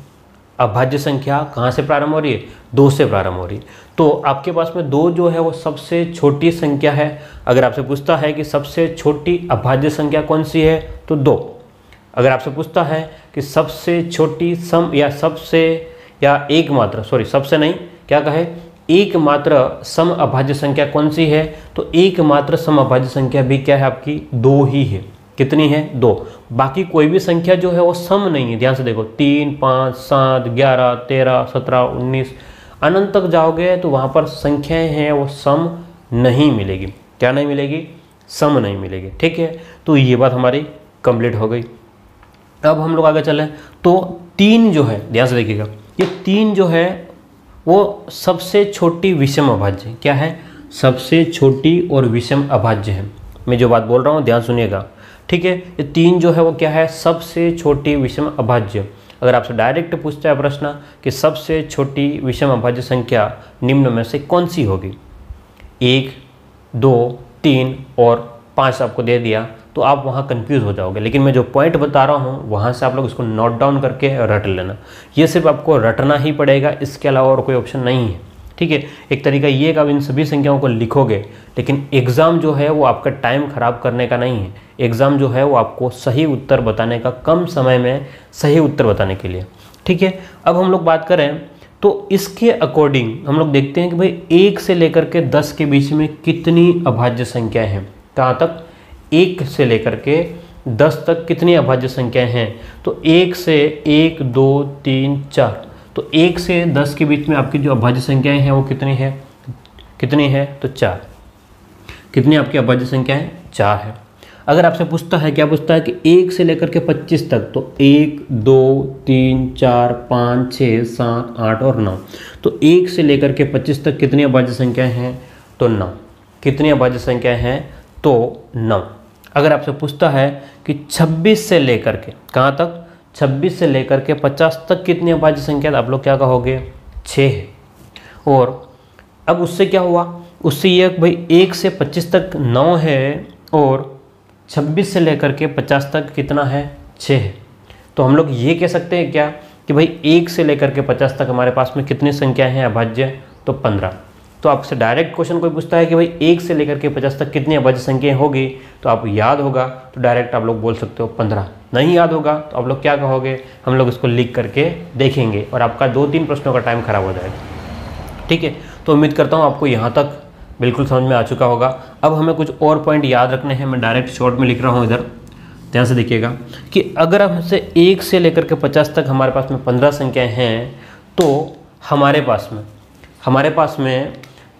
अभाज्य संख्या कहाँ से प्रारंभ हो रही है? 2 से प्रारंभ हो रही है। तो आपके पास में 2 जो है वो सबसे छोटी संख्या है। अगर आपसे पूछता है कि सबसे छोटी अभाज्य संख्या कौन सी है तो 2। अगर आपसे पूछता है कि सबसे छोटी सम या सबसे या एकमात्र, सॉरी सबसे नहीं, क्या कहे, एकमात्र सम अभाज्य संख्या कौन सी है, तो एकमात्र सम अभाज्य संख्या भी क्या है आपकी? 2 ही है। कितनी है? 2। बाकी कोई भी संख्या जो है वो सम नहीं है। ध्यान से देखो, 3, 5, 7, 11, 13, 17, 19 अनंत तक जाओगे तो वहाँ पर संख्याएं हैं वो सम नहीं मिलेगी। क्या नहीं मिलेगी? सम नहीं मिलेगी। ठीक है, तो ये बात हमारी कंप्लीट हो गई। अब हम लोग आगे चलें तो 3 जो है, ध्यान से देखिएगा, ये 3 जो है वो सबसे छोटी विषम अभाज्य, क्या है? सबसे छोटी और विषम अभाज्य है। मैं जो बात बोल रहा हूँ ध्यान सुनिएगा। ठीक है, ये 3 जो है वो क्या है? सबसे छोटी विषम अभाज्य। अगर आपसे डायरेक्ट पूछता है प्रश्न कि सबसे छोटी विषम अभाज्य संख्या निम्न में से कौन सी होगी, 1, 2, 3 और 5 आपको दे दिया तो आप वहाँ कंफ्यूज हो जाओगे। लेकिन मैं जो पॉइंट बता रहा हूँ वहाँ से आप लोग इसको नोट डाउन करके रट लेना। ये सिर्फ आपको रटना ही पड़ेगा, इसके अलावा और कोई ऑप्शन नहीं है। ठीक है, एक तरीका ये है कि आप इन सभी संख्याओं को लिखोगे, लेकिन एग्ज़ाम जो है वो आपका टाइम ख़राब करने का नहीं है। एग्ज़ाम जो है वो आपको सही उत्तर बताने का, कम समय में सही उत्तर बताने के लिए। ठीक है, अब हम लोग बात करें तो इसके अकॉर्डिंग हम लोग देखते हैं कि भाई 1 से लेकर के 10 के बीच में कितनी अभाज्य संख्याएं हैं। कहाँ तक? 1 से लेकर के 10 तक कितनी अभाज्य संख्याएं हैं, तो 1 से 1, 2, 3, 4, तो 1 से 10 के बीच में आपकी जो अभाज्य संख्याएं हैं वो कितनी है? कितनी है? तो 4। कितनी आपकी अभाज्य संख्याएं? 4 है। अगर आपसे पूछता है, क्या पूछता है कि 1 से लेकर के 25 तक, तो 1, 2, 3, 4, 5, 6, 7, 8 और 9, तो 1 से लेकर के 25 तक कितनी अभाज्य संख्याएं हैं? तो 9। कितनी अभाज्य संख्याएं हैं? तो 9। अगर आपसे पूछता है कि 26 से लेकर के कहाँ तक? 26 से लेकर के 50 तक कितनी अभाज्य संख्या, आप लोग क्या कहोगे? 6 है। और अब उससे क्या हुआ? उससे ये भाई 1 से 25 तक 9 है और 26 से लेकर के 50 तक कितना है? 6 है। तो हम लोग ये कह सकते हैं क्या कि भाई 1 से लेकर के 50 तक हमारे पास में कितनी संख्याएं हैं अभाज्य? तो 15। तो आपसे डायरेक्ट क्वेश्चन कोई पूछता है कि भाई 1 से लेकर के 50 तक कितनी अभाज्य संख्याएं होगी, तो आप याद होगा तो डायरेक्ट आप लोग बोल सकते हो 15। नहीं याद होगा तो आप लोग क्या कहोगे? हम लोग इसको लिख करके देखेंगे और आपका 2-3 प्रश्नों का टाइम खराब हो जाएगा। ठीक है, तो उम्मीद करता हूँ आपको यहाँ तक बिल्कुल समझ में आ चुका होगा। अब हमें कुछ और पॉइंट याद रखने हैं। मैं डायरेक्ट शॉर्ट में लिख रहा हूँ, इधर ध्यान से देखिएगा कि अगर हमसे 1 से लेकर के 50 तक हमारे पास में 15 संख्याएँ हैं, तो हमारे पास में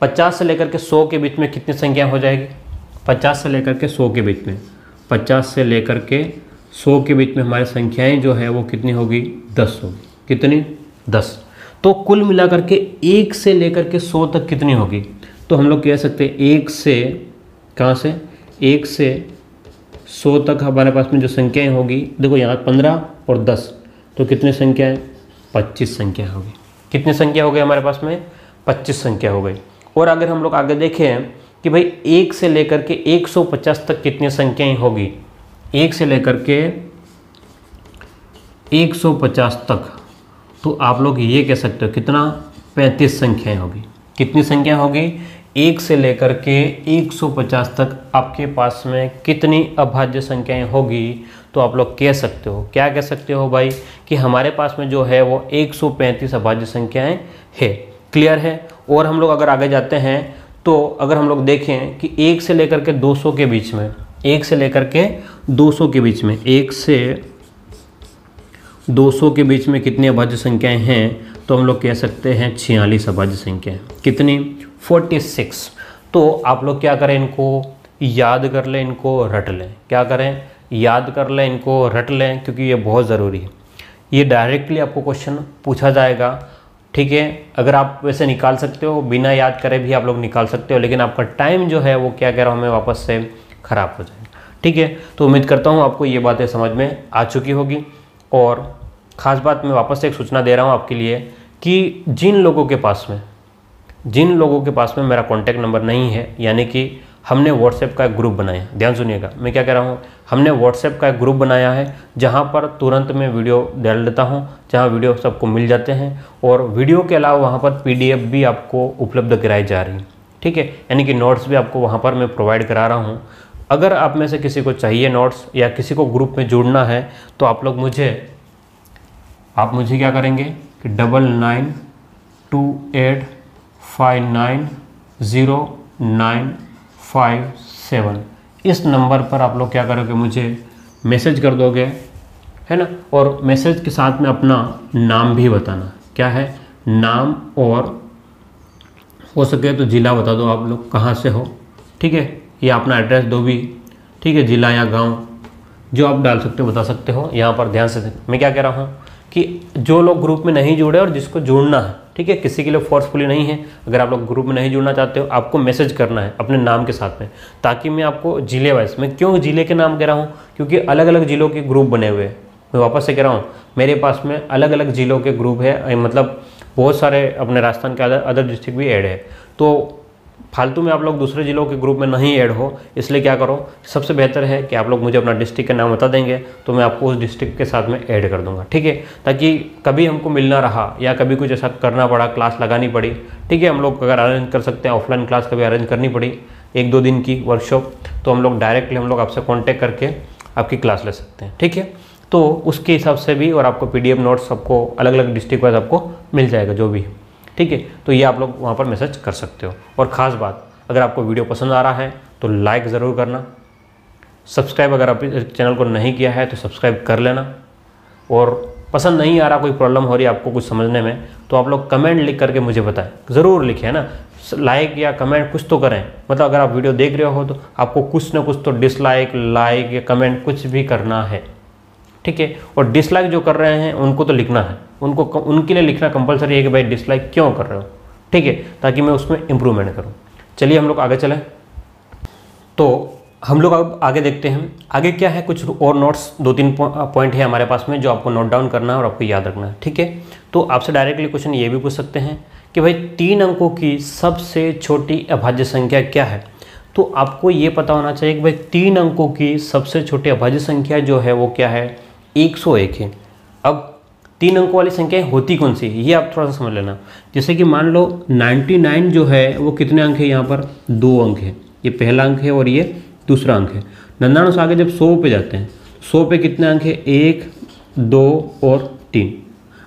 50 से लेकर के 100 के बीच में कितनी संख्या हो जाएगी? 50 से लेकर के 100 के बीच में, 50 से लेकर के 100 के बीच में हमारी संख्याएं जो है वो कितनी होगी? 10 होगी। कितनी? 10। तो कुल मिलाकर के 1 से लेकर के 100 तक कितनी होगी? तो हम लोग कह सकते हैं 1 से, कहाँ से? 1 से 100 तक हमारे पास में जो संख्याएं होगी, देखो यहाँ 15 और 10, तो कितनी संख्याएं? 25 संख्या होगी। कितनी संख्या हो गई हमारे पास में? 25 संख्या हो गई। और अगर हम लोग आगे देखें कि भाई 1 से लेकर के 150 तक कितनी संख्याएं होगी, 1 से लेकर के 150 तक, तो आप लोग ये कह सकते हो कितना? 35 संख्याएं होगी। कितनी संख्या होगी? 1 से लेकर के 150 तक आपके पास में कितनी अभाज्य संख्याएं होगी, तो आप लोग कह सकते हो, क्या कह सकते हो भाई, कि हमारे पास में जो है वो 135 अभाज्य संख्याएं है। क्लियर है। और हम लोग अगर आगे जाते हैं तो अगर हम लोग देखें कि 1 से लेकर के 200 के बीच में, 1 से लेकर के 200 के बीच में, 1 से 200 के बीच में कितनी अभाज्य संख्याएं हैं, तो हम लोग कह सकते हैं 46 अभाज्य संख्याएं। कितनी? 46। तो आप लोग क्या करें, इनको याद कर लें, इनको रट लें। क्या करें? याद कर लें, इनको रट लें, क्योंकि ये बहुत ज़रूरी है। ये डायरेक्टली आपको क्वेश्चन पूछा जाएगा। ठीक है, अगर आप वैसे निकाल सकते हो, बिना याद करे भी आप लोग निकाल सकते हो, लेकिन आपका टाइम जो है वो क्या कह रहा हूँ मैं, वापस से ख़राब हो जाएगा। ठीक है, तो उम्मीद करता हूँ आपको ये बातें समझ में आ चुकी होगी। और ख़ास बात मैं वापस से एक सूचना दे रहा हूँ आपके लिए कि जिन लोगों के पास में मेरा कॉन्टैक्ट नंबर नहीं है, यानी कि हमने व्हाट्सएप का एक ग्रुप बनाया, ध्यान सुनिएगा मैं क्या कह रहा हूँ, हमने व्हाट्सएप का एक ग्रुप बनाया है जहाँ पर तुरंत मैं वीडियो डाल देता हूँ, जहाँ वीडियो सबको मिल जाते हैं, और वीडियो के अलावा वहाँ पर PDF भी आपको उपलब्ध कराई जा रही है। ठीक है, यानी कि नोट्स भी आपको वहाँ पर मैं प्रोवाइड करा रहा हूँ। अगर आप में से किसी को चाहिए नोट्स या किसी को ग्रुप में जुड़ना है, तो आप मुझे क्या करेंगे कि 9928590957 इस नंबर पर आप लोग क्या करोगे, मुझे मैसेज कर दोगे, है ना। और मैसेज के साथ में अपना नाम भी बताना, क्या है नाम, और हो सके तो ज़िला बता दो आप लोग कहाँ से हो। ठीक है, या अपना एड्रेस दो भी, ठीक है, ज़िला या गांव जो आप डाल सकते हो बता सकते हो। यहाँ पर ध्यान से मैं क्या कह रहा हूँ कि जो लोग ग्रुप में नहीं जुड़े और जिसको जुड़ना है, ठीक है, किसी के लिए फोर्सफुली नहीं है, अगर आप लोग ग्रुप में नहीं जुड़ना चाहते हो, आपको मैसेज करना है अपने नाम के साथ में, ताकि मैं आपको ज़िले वाइज, मैं क्यों ज़िले के नाम कह रहा हूँ, क्योंकि अलग अलग ज़िलों के ग्रुप बने हुए हैं। मैं वापस से कह रहा हूँ, मेरे पास में अलग अलग ज़िलों के ग्रुप है, मतलब बहुत सारे अपने राजस्थान के अदर डिस्ट्रिक्ट भी ऐड है। तो फालतू में आप लोग दूसरे ज़िलों के ग्रुप में नहीं ऐड हो, इसलिए क्या करो, सबसे बेहतर है कि आप लोग मुझे अपना डिस्ट्रिक्ट का नाम बता देंगे, तो मैं आपको उस डिस्ट्रिक्ट के साथ में ऐड कर दूंगा। ठीक है, ताकि कभी हमको मिलना रहा या कभी कुछ ऐसा करना पड़ा, क्लास लगानी पड़ी, ठीक है, हम लोग अगर अरेंज कर सकते हैं, ऑफलाइन क्लास कभी अरेंज करनी पड़ी 1-2 दिन की वर्कशॉप, तो हम लोग डायरेक्टली आपसे कॉन्टैक्ट करके आपकी क्लास ले सकते हैं। ठीक है, तो उसके हिसाब से भी, और आपको PDF नोट्स सबको अलग अलग डिस्ट्रिक्ट वाइज आपको मिल जाएगा जो भी। ठीक है, तो ये आप लोग वहाँ पर मैसेज कर सकते हो। और ख़ास बात, अगर आपको वीडियो पसंद आ रहा है तो लाइक ज़रूर करना, सब्सक्राइब अगर आप चैनल को नहीं किया है तो सब्सक्राइब कर लेना, और पसंद नहीं आ रहा, कोई प्रॉब्लम हो रही है आपको कुछ समझने में, तो आप लोग कमेंट लिख करके मुझे बताएं, ज़रूर लिखें, है ना, लाइक या कमेंट कुछ तो करें। मतलब अगर आप वीडियो देख रहे हो तो आपको कुछ ना कुछ तो डिसलाइक, लाइक या कमेंट कुछ भी करना है। ठीक है, और डिसलाइक जो कर रहे हैं उनको तो लिखना है, उनके लिए लिखना कंपलसरी है कि भाई डिसलाइक क्यों कर रहे हो। ठीक है, ताकि मैं उसमें इम्प्रूवमेंट करूँ। चलिए हम लोग आगे चलें। तो हम लोग अब आगे देखते हैं, आगे क्या है, कुछ और नोट्स 2-3 पॉइंट है हमारे पास में जो आपको नोट डाउन करना है और आपको याद रखना है। ठीक है, तो आपसे डायरेक्टली क्वेश्चन ये भी पूछ सकते हैं कि भाई 3 अंकों की सबसे छोटी अभाज्य संख्या क्या है। तो आपको ये पता होना चाहिए कि भाई 3 अंकों की सबसे छोटी अभाज्य संख्या जो है वो क्या है, 101 है। अब 3 अंकों वाली संख्याएं होती कौन सी, ये आप थोड़ा सा समझ लेना। जैसे कि मान लो 99 जो है वो कितने अंक है, यहाँ पर 2 अंक है, ये पहला अंक है और ये दूसरा अंक है। 99 से आगे जब 100 पे जाते हैं, 100 पे कितने अंक है, 1, 2 और 3।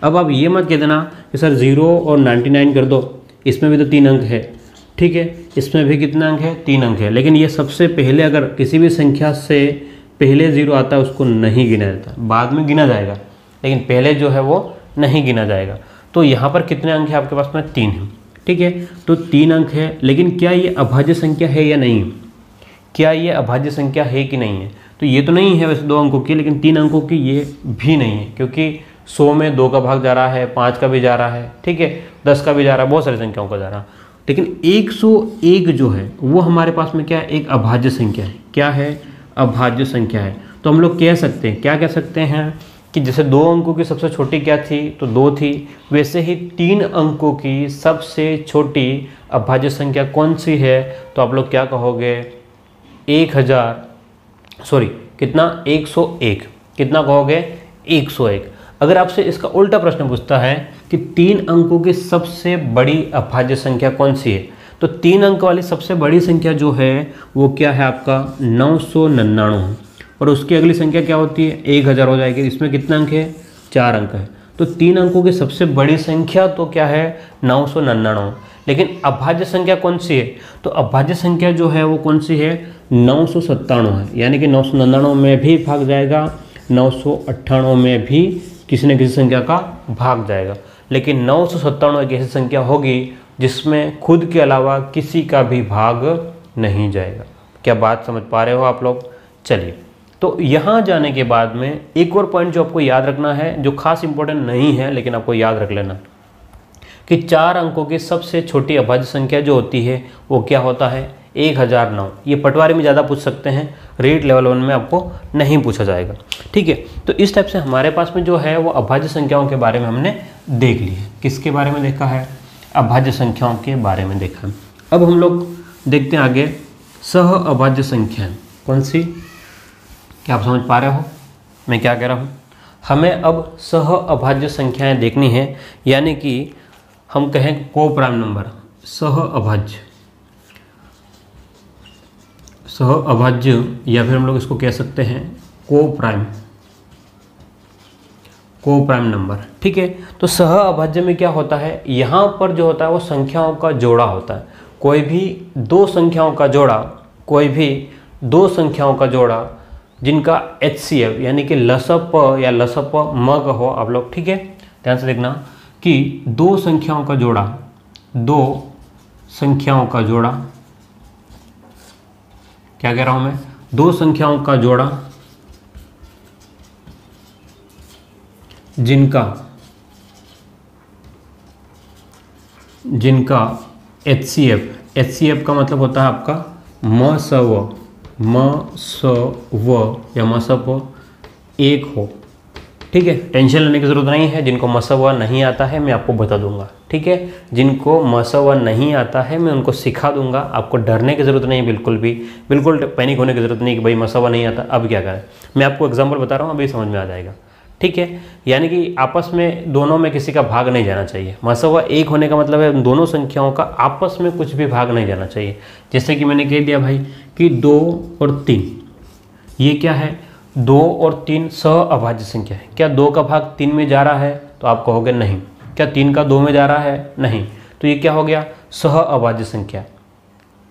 अब आप ये मत कह देना कि सर 0 और 99 कर दो, इसमें भी तो 3 अंक है। ठीक है, इसमें भी कितना अंक है, 3 अंक है, लेकिन ये सबसे पहले अगर किसी भी संख्या से पहले 0 आता है उसको नहीं गिना जाता, बाद में गिना जाएगा, लेकिन पहले जो है वो नहीं गिना जाएगा। तो यहाँ पर कितने अंक है आपके पास में, 3 है। ठीक है, तो 3 अंक है, लेकिन क्या ये अभाज्य संख्या है या नहीं, क्या ये अभाज्य संख्या है कि नहीं है, तो ये तो नहीं है वैसे 2 अंकों की, लेकिन 3 अंकों की ये भी नहीं है, क्योंकि 100 में 2 का भाग जा रहा है, 5 का भी जा रहा है, ठीक है, 10 का भी जा रहा है, बहुत सारी संख्याओं का जा रहा है। लेकिन 101 जो है वो हमारे पास में क्या है, एक अभाज्य संख्या है। क्या है, अभाज्य संख्या है। तो हम लोग कह सकते हैं, क्या कह सकते हैं कि जैसे 2 अंकों की सबसे छोटी क्या थी, तो 2 थी, वैसे ही 3 अंकों की सबसे छोटी अभाज्य संख्या कौन सी है, तो आप लोग क्या कहोगे, 101। कितना कहोगे, 101। अगर आपसे इसका उल्टा प्रश्न पूछता है कि 3 अंकों की सबसे बड़ी अभाज्य संख्या कौन सी है, तो 3 अंक वाली सबसे बड़ी संख्या जो है वो क्या है आपका 999, और उसकी अगली संख्या क्या होती है 1000 हो जाएगी। इसमें कितने अंक है 4 अंक है। तो 3 अंकों की सबसे बड़ी संख्या तो क्या है 999। लेकिन अभाज्य संख्या कौन सी है, तो अभाज्य संख्या जो है वो कौन सी है 997 है, यानी कि 999 में भी भाग जाएगा, 998 में भी किसी न किसी संख्या का भाग जाएगा। लेकिन 997 एक ऐसी संख्या होगी जिसमें खुद के अलावा किसी का भी भाग नहीं जाएगा। क्या बात समझ पा रहे हो आप लोग? चलिए, तो यहाँ जाने के बाद में एक और पॉइंट जो आपको याद रखना है, जो खास इंपॉर्टेंट नहीं है लेकिन आपको याद रख लेना, कि 4 अंकों की सबसे छोटी अभाज्य संख्या जो होती है वो क्या होता है 1009। ये पटवारी में ज़्यादा पूछ सकते हैं, रीड लेवल 1 में आपको नहीं पूछा जाएगा। ठीक है, तो इस टाइप से हमारे पास में जो है वो अभाज्य संख्याओं के बारे में हमने देख ली है। किसके बारे में देखा है? अभाज्य संख्याओं के बारे में देखा। अब हम लोग देखते हैं आगे सह अभाज्य संख्याएं कौन सी। क्या आप समझ पा रहे हो मैं क्या कह रहा हूँ? हमें अब सह अभाज्य संख्याएं देखनी है, यानी कि हम कहें को प्राइम नंबर, सह अभाज्य, सह अभाज्य, या फिर हम लोग इसको कह सकते हैं को प्राइम नंबर। ठीक है, तो सह अभाज्य में क्या होता है, यहाँ पर जो होता है वो संख्याओं का जोड़ा होता है। कोई भी दो संख्याओं का जोड़ा जिनका HCF यानी कि लसप या लसप मग हो आप लोग। ठीक है, ध्यान से देखना कि दो संख्याओं का जोड़ा, क्या कह रहा हूं मैं, दो संख्याओं का जोड़ा जिनका HCF का मतलब होता है आपका म स व या म स व एक हो। ठीक है, टेंशन लेने की ज़रूरत नहीं है। जिनको म स व नहीं आता है मैं आपको बता दूंगा। ठीक है, जिनको म स व नहीं आता है मैं उनको सिखा दूंगा। आपको डरने की ज़रूरत नहीं है, बिल्कुल पैनिक होने की ज़रूरत नहीं कि भाई म स व नहीं आता अब क्या करें। मैं आपको एग्जाम्पल बता रहा हूँ, अभी समझ में आ जाएगा। ठीक है, यानी कि आपस में दोनों में किसी का भाग नहीं जाना चाहिए। म स व एक होने का मतलब है उन दोनों संख्याओं का आपस में कुछ भी भाग नहीं जाना चाहिए। जैसे कि मैंने कह दिया भाई कि 2 और 3, ये क्या है 2 और 3 सह अभाज्य संख्या है। क्या 2 का भाग 3 में जा रहा है? तो आप कहोगे नहीं। क्या 3 का 2 में जा रहा है? नहीं। तो ये क्या हो गया सह अभाज्य संख्या।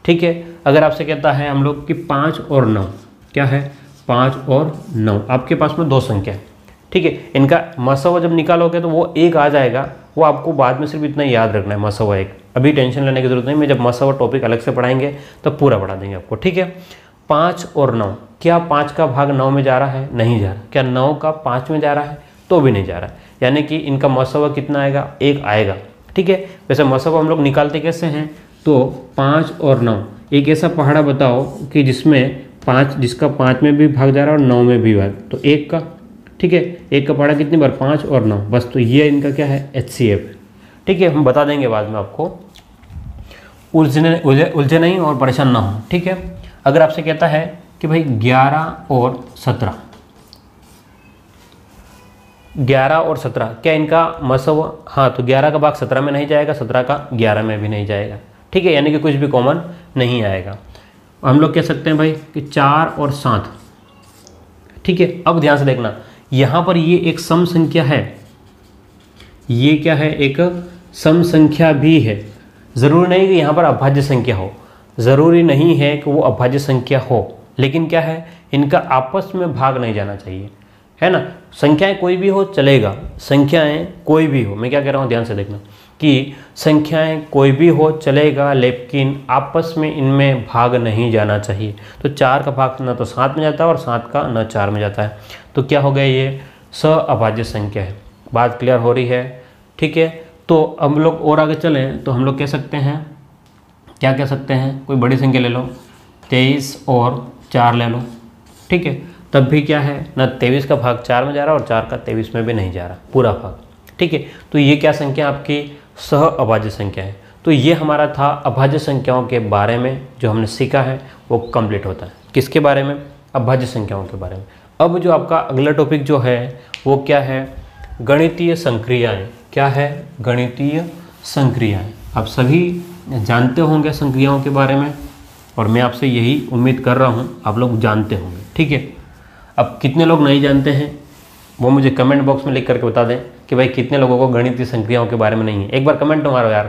ठीक है, अगर आपसे कहता है हम लोग कि 5 और 9, क्या है 5 और 9, आपके पास में दो संख्या है। ठीक है, इनका म स व जब निकालोगे तो वो एक आ जाएगा। वो आपको बाद में सिर्फ इतना याद रखना है म स व एक। अभी टेंशन लेने की जरूरत नहीं, मैं जब म स व टॉपिक अलग से पढ़ाएंगे तो पूरा पढ़ा देंगे आपको। ठीक है, 5 और 9, क्या 5 का भाग 9 में जा रहा है? नहीं जा रहा। क्या 9 का 5 में जा रहा है? तो भी नहीं जा रहा है। यानी कि इनका म स व कितना आएगा? 1 आएगा। ठीक है, वैसे म स व हम लोग निकालते कैसे हैं? तो 5 और 9, एक ऐसा पहाड़ा बताओ कि जिसमें 5, जिसका 5 में भी भाग जा रहा है और 9 में भी भाग, तो 1 का। ठीक है, 1 का पहाड़ा कितनी बार? 5 और 9, बस। तो ये इनका क्या है HCF। ठीक है, हम बता देंगे बाद में आपको, उलझे नहीं और परेशान ना हो। ठीक है, अगर आपसे कहता है कि भाई 11 और 17, 11 और 17, क्या इनका म स व? हाँ, तो 11 का भाग 17 में नहीं जाएगा, 17 का 11 में भी नहीं जाएगा। ठीक है, यानी कि कुछ भी कॉमन नहीं आएगा। हम लोग कह सकते हैं भाई कि 4 और 7। ठीक है, अब ध्यान से देखना, यहाँ पर ये एक सम संख्या है, ये क्या है एक सम संख्या भी है। ज़रूरी नहीं कि यहाँ पर अभाज्य संख्या हो, ज़रूरी नहीं है कि वो अभाज्य संख्या हो, लेकिन क्या है इनका आपस में भाग नहीं जाना चाहिए, है ना। संख्याएं कोई भी हो चलेगा, संख्याएं कोई भी हो, मैं क्या कह रहा हूँ ध्यान से देखना कि संख्याएं कोई भी हो चलेगा, लेकिन आपस में इनमें भाग नहीं जाना चाहिए। तो 4 का भाग न तो 7 में जाता है और 7 का न 4 में जाता है, तो क्या हो गया ये सअभाज्य संख्या है। बात क्लियर हो रही है? ठीक है, तो हम लोग और आगे चलें तो हम लोग कह सकते हैं, क्या कह सकते हैं, कोई बड़ी संख्या ले लो, 23 और 4 ले लो। ठीक है, तब भी क्या है ना 23 का भाग 4 में जा रहा है और 4 का 23 में भी नहीं जा रहा पूरा भाग। ठीक है, तो ये क्या संख्या आपकी सह अभाज्य संख्या है। तो ये हमारा था अभाज्य संख्याओं के बारे में, जो हमने सीखा है वो कंप्लीट होता है। किसके बारे में? अभाज्य संख्याओं के बारे में। अब जो आपका अगला टॉपिक जो है वो क्या है? गणितीय संक्रियाएं। क्या है? गणितीय संक्रियाएं। आप सभी जानते होंगे संक्रियाओं के बारे में, और मैं आपसे यही उम्मीद कर रहा हूँ आप लोग जानते होंगे। ठीक है, अब कितने लोग नहीं जानते हैं वो मुझे कमेंट बॉक्स में लिख करके बता दें कि भाई कितने लोगों को गणितीय संक्रियाओं के बारे में नहीं है। एक बार कमेंट मारो यार,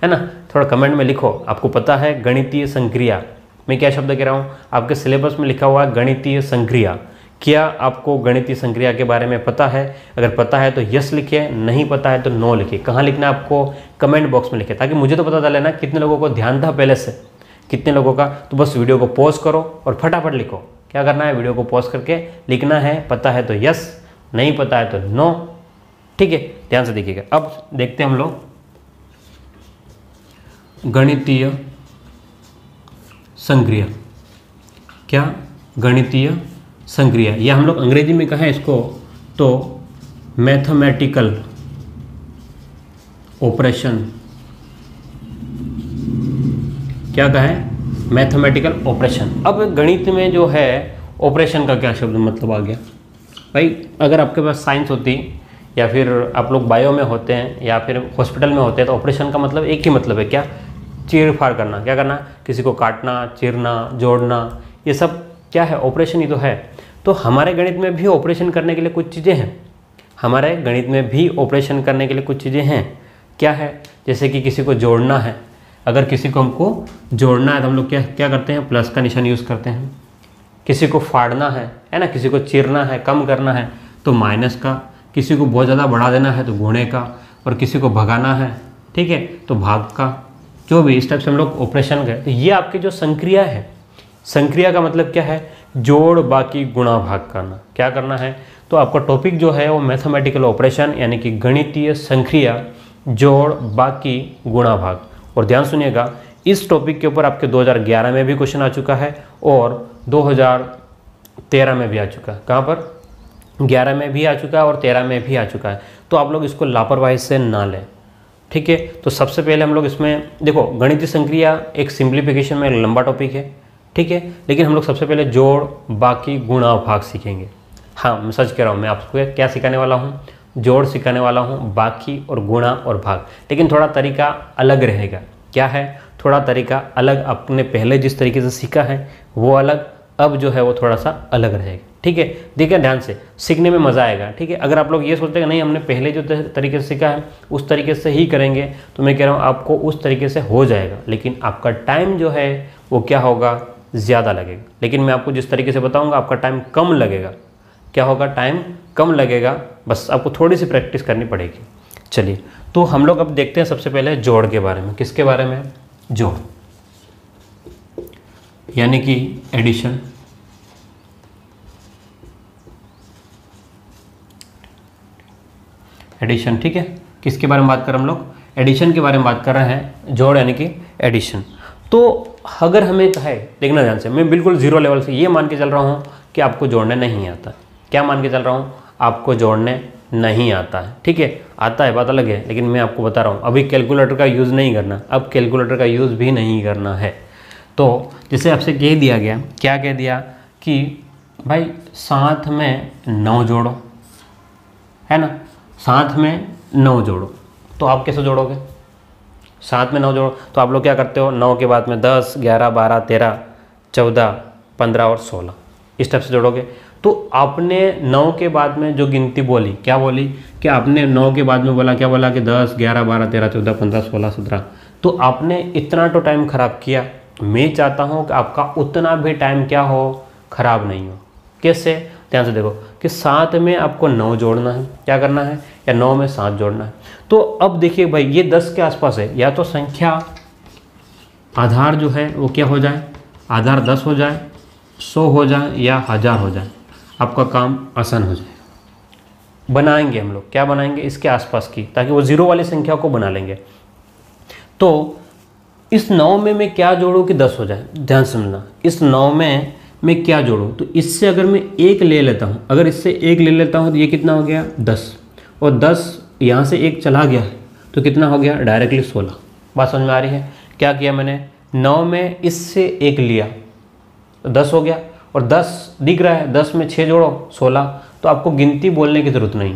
है ना, थोड़ा कमेंट में लिखो आपको पता है गणितीय संक्रिया। मैं क्या शब्द कह रहा हूँ, आपके सिलेबस में लिखा हुआ है गणितीय संक्रिया। क्या आपको गणितीय संक्रिया के बारे में पता है? अगर पता है तो यस लिखिए, नहीं पता है तो नो लिखिए। कहाँ लिखना है आपको? कमेंट बॉक्स में लिखिए, ताकि मुझे तो पता चले ना कितने लोगों को ध्यान था पहले से, कितने लोगों का। तो बस वीडियो को पॉज करो और फटाफट लिखो। क्या करना है, वीडियो को पॉज करके लिखना है, पता है तो यस, नहीं पता है तो नो। ठीक है, ध्यान से देखिएगा। अब देखते हैं हम लोग गणितीय संक्रिया। क्या? गणितीय संक्रिया, या हम लोग अंग्रेजी में कहें इसको तो मैथमेटिकल ऑपरेशन। क्या कहें? Mathematical operation. अब गणित में जो है ऑपरेशन का क्या शब्द मतलब आ गया भाई? अगर आपके पास साइंस होती या फिर आप लोग बायो में होते हैं या फिर हॉस्पिटल में होते हैं तो ऑपरेशन का मतलब एक ही मतलब है, क्या? चीर फाड़ करना। क्या करना? किसी को काटना, चीरना, जोड़ना, ये सब क्या है? ऑपरेशन ही तो है। तो हमारे गणित में भी ऑपरेशन करने के लिए कुछ चीज़ें हैं। हमारे गणित में भी ऑपरेशन करने के लिए कुछ चीज़ें हैं। क्या है? जैसे कि किसी को जोड़ना है, अगर किसी को हमको जोड़ना है तो हम लोग क्या क्या करते हैं? प्लस का निशान यूज़ करते हैं। किसी को फाड़ना है ना, किसी को चीरना है, कम करना है तो माइनस का, किसी को बहुत ज़्यादा बढ़ा देना है तो गुणे का, और किसी को भगाना है, ठीक है, तो भाग का। जो भी इस टाइप से हम लोग ऑपरेशन करें तो ये आपकी जो संक्रिया है, संक्रिया का मतलब क्या है? जोड़ बाकी गुणा भाग करना। क्या करना है? तो आपका टॉपिक जो है वो मैथमेटिकल ऑपरेशन यानी कि गणितीय संक्रिया, जोड़ बाकी गुणा भाग। और ध्यान सुनिएगा, इस टॉपिक के ऊपर आपके 2011 में भी क्वेश्चन आ चुका है और 2013 में भी आ चुका है। कहाँ पर? 11 में भी आ चुका है और 13 में भी आ चुका है। तो आप लोग इसको लापरवाही से ना लें। ठीक है, तो सबसे पहले हम लोग इसमें देखो, गणितीय संक्रिया एक सिंप्लीफिकेशन में लंबा टॉपिक है, ठीक है, लेकिन हम लोग सबसे पहले जोड़ बाकी गुणा भाग सीखेंगे। हाँ, मैं सच कह रहा हूँ, मैं आपको क्या सिखाने वाला हूँ? जोड़ सिखाने वाला हूँ, बाकी और गुणा और भाग, लेकिन थोड़ा तरीका अलग रहेगा। क्या है? थोड़ा तरीका अलग। आपने पहले जिस तरीके से सीखा है वो अलग, अब जो है वो थोड़ा सा अलग रहेगा। ठीक है, देखिए ध्यान से, सीखने में मज़ा आएगा। ठीक है, अगर आप लोग ये सोचते हैं कि नहीं हमने पहले जो तरीके से सीखा है उस तरीके से ही करेंगे, तो मैं कह रहा हूँ आपको उस तरीके से हो जाएगा, लेकिन आपका टाइम जो है वो क्या होगा? ज़्यादा लगेगा। लेकिन मैं आपको जिस तरीके से बताऊँगा आपका टाइम कम लगेगा। क्या होगा? टाइम कम लगेगा, बस आपको थोड़ी सी प्रैक्टिस करनी पड़ेगी। चलिए, तो हम लोग अब देखते हैं सबसे पहले जोड़ के बारे में। किसके बारे में? जोड़ यानी कि एडिशन। एडिशन, ठीक है, किसके बारे में बात कर रहे हैं हम लोग? एडिशन के बारे में बात कर रहे हैं, जोड़ यानी कि एडिशन। तो अगर हमें कहे, देखना ध्यान से, मैं बिल्कुल जीरो लेवल से ये मान के चल रहा हूँ कि आपको जोड़ने नहीं आता। क्या मान के चल रहा हूँ? आपको जोड़ने नहीं आता है। ठीक है, आता है बात अलग है, लेकिन मैं आपको बता रहा हूँ अभी कैलकुलेटर का यूज़ नहीं करना, अब कैलकुलेटर का यूज़ भी नहीं करना है। तो जैसे आपसे कह दिया गया, क्या कह दिया कि भाई साथ में 9 जोड़ो, है ना, साथ में 9 जोड़ो। तो आप कैसे जोड़ोगे? साथ में 9 जोड़ो तो आप लोग क्या करते हो? 9 के बाद में 10, 11, 12, 13, 14, 15 और 16 इस टाइप से जोड़ोगे। तो आपने 9 के बाद में जो गिनती बोली, क्या बोली? कि आपने 9 के बाद में बोला, क्या बोला कि 10, 11, 12, 13, 14, 15, 16, 17। तो आपने इतना तो टाइम खराब किया। मैं चाहता हूँ कि आपका उतना भी टाइम क्या हो? खराब नहीं हो। कैसे? ध्यान से देखो कि 7 में आपको 9 जोड़ना है, क्या करना है? या 9 में 7 जोड़ना है। तो अब देखिए भाई, ये 10 के आसपास है, या तो संख्या आधार जो है वो क्या हो जाए? आधार 10 हो जाए, 100 हो जाए या 1000 हो जाए, आपका काम आसान हो जाएगा। बनाएंगे हम लोग, क्या बनाएंगे? इसके आसपास की, ताकि वो जीरो वाली संख्या को बना लेंगे। तो इस 9 में मैं क्या जोड़ूं कि 10 हो जाए? ध्यान समझना, इस 9 में मैं क्या जोड़ूं? तो इससे अगर मैं 1 ले लेता हूं, अगर इससे 1 ले लेता हूं तो ये कितना हो गया? 10, और 10 यहाँ से 1 चला गया तो कितना हो गया? डायरेक्टली 16। बात समझ में आ रही है? क्या किया मैंने? 9 में इससे 1 लिया तो 10 हो गया, और 10 दिख रहा है, 10 में 6 जोड़ो 16। तो आपको गिनती बोलने की ज़रूरत नहीं।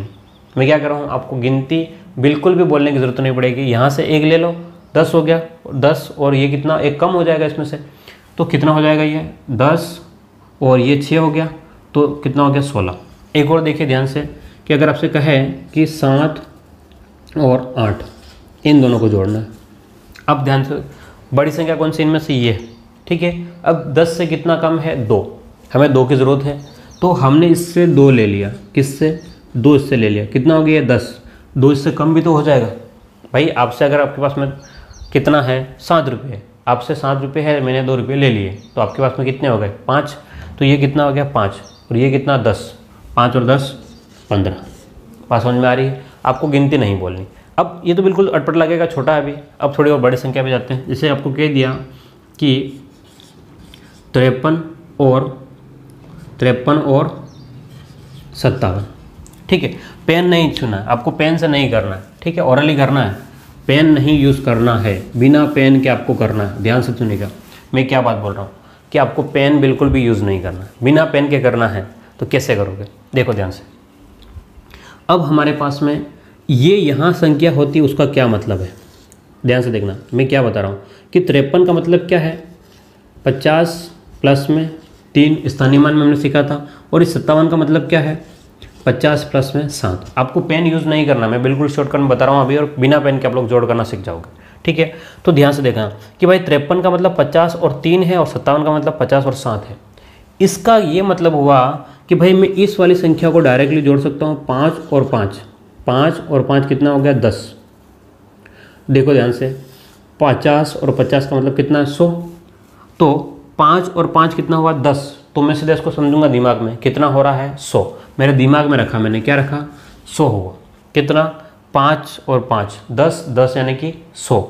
मैं क्या कर रहा हूँ? आपको गिनती बिल्कुल भी बोलने की ज़रूरत नहीं पड़ेगी। यहाँ से 1 ले लो 10 हो गया, 10 और ये कितना, एक कम हो जाएगा इसमें से, तो कितना हो जाएगा ये 10 और ये 6 हो गया, तो कितना हो गया 16। एक और देखिए ध्यान से कि अगर आपसे कहे कि 7 और 8 इन दोनों को जोड़ना है, अब ध्यान से बड़ी संख्या कौन सी इनमें से, ये, ठीक है। अब 10 से कितना कम है, 2, हमें 2 की ज़रूरत है, तो हमने इससे 2 ले लिया, किससे, 2 इससे ले लिया, कितना हो गया 10, 2 इससे कम भी तो हो जाएगा भाई। आपसे अगर आपके पास में कितना है 7 रुपये, आपसे 7 रुपये है, मैंने 2 रुपये ले लिए, तो आपके पास में कितने हो गए 5, तो ये कितना हो गया 5 और ये कितना 10, 5 और 10 15। बात समझ में आ रही है, आपको गिनती नहीं बोलनी। अब ये तो बिल्कुल अटपट लगेगा, छोटा है अभी, अब थोड़ी और बड़ी संख्या पे जाते हैं। जैसे आपको कह दिया कि 53 और 57, ठीक है। पेन नहीं छूना है आपको, पेन से नहीं करना है, ठीक है, ओरली करना है, पेन नहीं यूज़ करना है, बिना पेन के आपको करना है। ध्यान से सुनिएगा मैं क्या बात बोल रहा हूँ, कि आपको पेन बिल्कुल भी यूज़ नहीं करना है, बिना पेन के करना है। तो कैसे करोगे, देखो ध्यान से। अब हमारे पास में ये यहाँ संख्या होती है, उसका क्या मतलब है, ध्यान से देखना मैं क्या बता रहा हूँ कि 53 का मतलब क्या है, 50 प्लस में 3 स्थानीय मान में हमने सीखा था, और इस 57 का मतलब क्या है, 50 प्लस में 7। आपको पेन यूज़ नहीं करना, मैं बिल्कुल शॉर्टकट में बता रहा हूँ अभी, और बिना पेन के आप लोग जोड़ करना सीख जाओगे, ठीक है। तो ध्यान से देखना कि भाई 53 का मतलब 50 और 3 है, और 57 का मतलब 50 और 7 है। इसका ये मतलब हुआ कि भाई मैं इस वाली संख्या को डायरेक्टली जोड़ सकता हूँ, 5 और 5, 5 और 5 कितना हो गया 10। देखो ध्यान से, 50 और 50 का मतलब कितना है 100, तो 5 और 5 कितना हुआ 10, तो मैं सीधे इसको समझूंगा दिमाग में कितना हो रहा है 100, मेरे दिमाग में रखा, मैंने क्या रखा 100 हुआ, कितना 5 और 5 10, 10 यानी कि 100,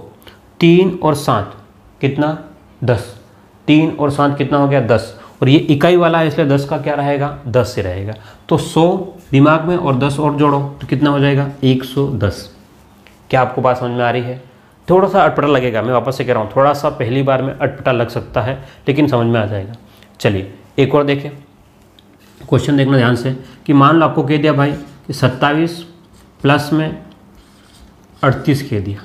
3 और 7 कितना 10, 3 और 7 कितना हो गया 10, और ये इकाई वाला है इसलिए 10 का क्या रहेगा 10 से रहेगा, तो 100 दिमाग में और 10 और जोड़ो तो कितना हो जाएगा 110। क्या आपको बात समझ में आ रही है? थोड़ा सा अटपटा लगेगा, मैं वापस से कह रहा हूँ, थोड़ा सा पहली बार में अटपटा लग सकता है, लेकिन समझ में आ जाएगा। चलिए एक और देखें, क्वेश्चन देखना ध्यान से कि मान लो आपको कह दिया भाई कि 27 प्लस में 38 कह दिया,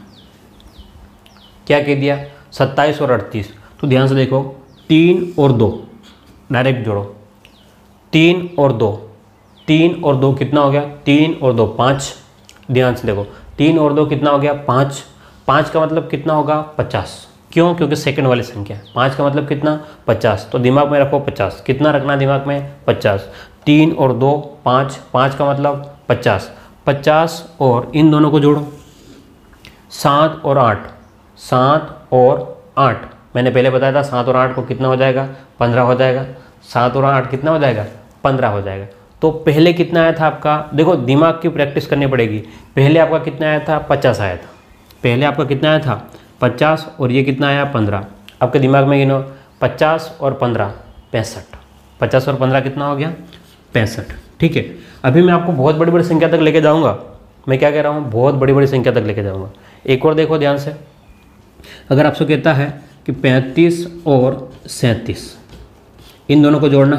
क्या कह दिया 27 और 38, तो ध्यान से देखो 3 और 2 डायरेक्ट जोड़ो, 3 और 2, 3 और 2 कितना हो गया 3 और 2 5, ध्यान से देखो 3 और 2 कितना हो गया 5, 5 का मतलब कितना होगा 50, क्यों, क्योंकि सेकंड वाली संख्या, 5 का मतलब कितना 50, तो दिमाग में रखो 50, कितना रखना दिमाग में 50, 3 और 2 5, 5 का मतलब 50, 50 और इन दोनों को जोड़ो 7 और 8, 7 और 8, मैंने पहले बताया था 7 और 8 को कितना हो जाएगा 15 हो जाएगा, 7 और 8 कितना हो जाएगा 15 हो जाएगा। तो पहले कितना आया था आपका, देखो दिमाग की प्रैक्टिस करनी पड़ेगी, पहले आपका कितना आया था 50 आया था, पहले आपका कितना आया था 50 और ये कितना आया 15, आपके दिमाग में गिनो 50 और 15 65, 50 और 15 कितना हो गया 65, ठीक है। अभी मैं आपको बहुत बड़ी बड़ी संख्या तक लेके जाऊंगा, मैं क्या कह रहा हूँ बहुत बड़ी बड़ी संख्या तक लेके जाऊंगा। एक और देखो ध्यान से, अगर आपसे कहता है कि 35 और 37 इन दोनों को जोड़ना,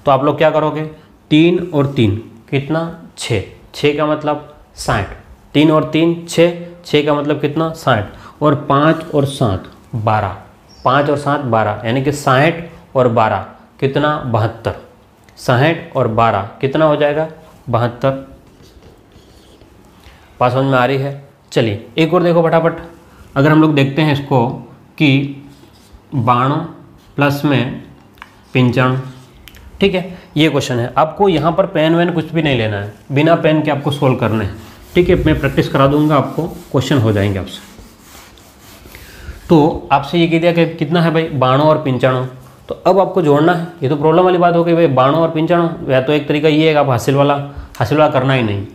तो आप लोग क्या करोगे 3 और 3 कितना 6, 6 का मतलब 60, 3 और 3 6, 6 का मतलब कितना 60, और 5 और 7 12, 5 और 7 12 यानी कि 60 और 12 कितना 72, 60 और 12 कितना हो जाएगा 72। बात समझ में आ रही है? चलिए एक और देखो फटाफट, अगर हम लोग देखते हैं इसको कि 92 प्लस में 95, ठीक है, ये क्वेश्चन है। आपको यहाँ पर पेन वैन कुछ भी नहीं लेना है, बिना पेन के आपको सोल्व करने हैं, ठीक है। मैं प्रैक्टिस करा दूंगा आपको, क्वेश्चन हो जाएंगे आपसे। तो आपसे ये कह दिया कि कितना है भाई 92 और 95, तो अब आपको जोड़ना है। ये तो प्रॉब्लम वाली बात हो गई भाई 92 और 95, या तो एक तरीका ये है कि आप हासिल वाला करना ही नहीं।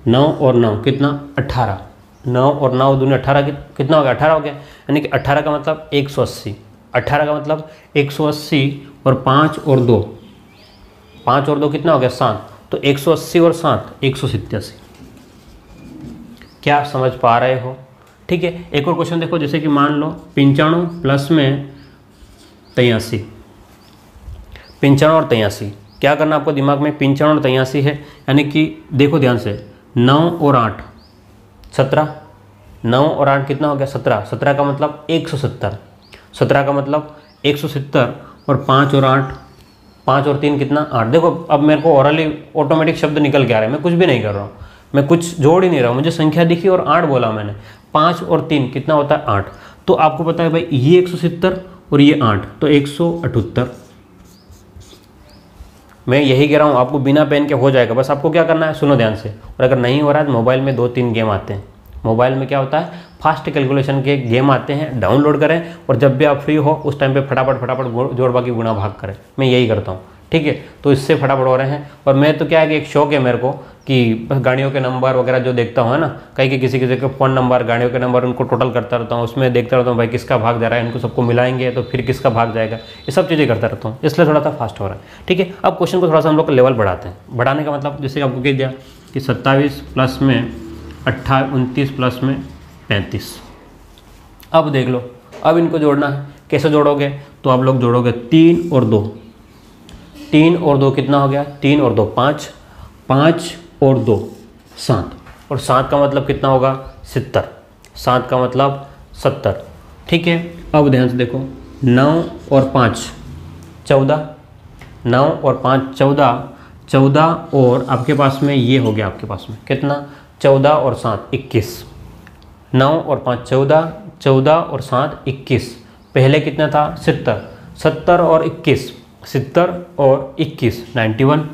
9 और 9 कितना 18, 9 और 9 दूनी 18 कितना हो गया 18 हो गया, यानी कि 18 का मतलब 180, 18 का मतलब 180 और 5 और 2, 5 और 2 कितना हो गया 7, तो 180 और 7 187। क्या आप समझ पा रहे हो? ठीक है। एक और क्वेश्चन देखो, जैसे कि मान लो 95 प्लस में 83, 95 और 83 क्या करना आपको दिमाग में, 95 और 83 है, यानी कि देखो ध्यान से 9 और 8 17, 9 और 8 कितना हो गया 17, 17 का मतलब 170, 17 का मतलब 170 और 5 और 8, 5 और 3 कितना 8। देखो अब मेरे को ओरली ऑटोमेटिक शब्द निकल के आ रहे हैं, मैं कुछ भी नहीं कर रहा हूँ, मैं कुछ जोड़ ही नहीं रहा हूँ, मुझे संख्या दिखी और 8 बोला मैंने। 5 और 3 कितना होता है 8। तो आपको पता है भाई ये 170 और ये 8 तो 178। मैं यही कह रहा हूँ, आपको बिना पेन के हो जाएगा, बस आपको क्या करना है सुनो ध्यान से। और अगर नहीं हो रहा है तो मोबाइल में 2-3 गेम आते हैं, मोबाइल में क्या होता है फास्ट कैलकुलेशन के गेम आते हैं, डाउनलोड करें और जब भी आप फ्री हो उस टाइम पे फटाफट जोड़ बाकी गुणा भाग करें। मैं यही करता हूँ, ठीक है। तो इससे फटाफट हो रहे हैं। और मैं तो क्या है कि एक शौक है मेरे को कि बस गाड़ियों के नंबर वगैरह जो देखता हूँ है ना, कहीं के किसी के फ़ोन नंबर, गाड़ियों के नंबर, उनको टोटल करता रहता हूँ, उसमें देखता रहता हूँ भाई किसका भाग जा रहा है, इनको सबको मिलाएंगे तो फिर किसका भाग जाएगा, ये सब चीज़ें करता रहता हूँ, इसलिए थोड़ा सा फास्ट हो रहा है, ठीक है। अब क्वेश्चन को थोड़ा सा हम लोग लेवल बढ़ाते हैं। बढ़ाने का मतलब जैसे आपको कह दिया कि 27 प्लस में 29 प्लस में 35। अब देख लो, अब इनको जोड़ना है, कैसे जोड़ोगे तो आप लोग जोड़ोगे 3 और 2, 3 और 2 कितना हो गया 3 और 2 5, 5 और 2 7, और 7 का मतलब कितना होगा 70, 7 का मतलब 70, ठीक है। अब ध्यान से देखो 9 और 5 14, 9 और 5 14, 14 और आपके पास में ये हो गया, आपके पास में कितना 14 और 7 21, 9 और 5 14, 14 और 7 21, पहले कितना था 70, 70 और 21, 70 और 21 91।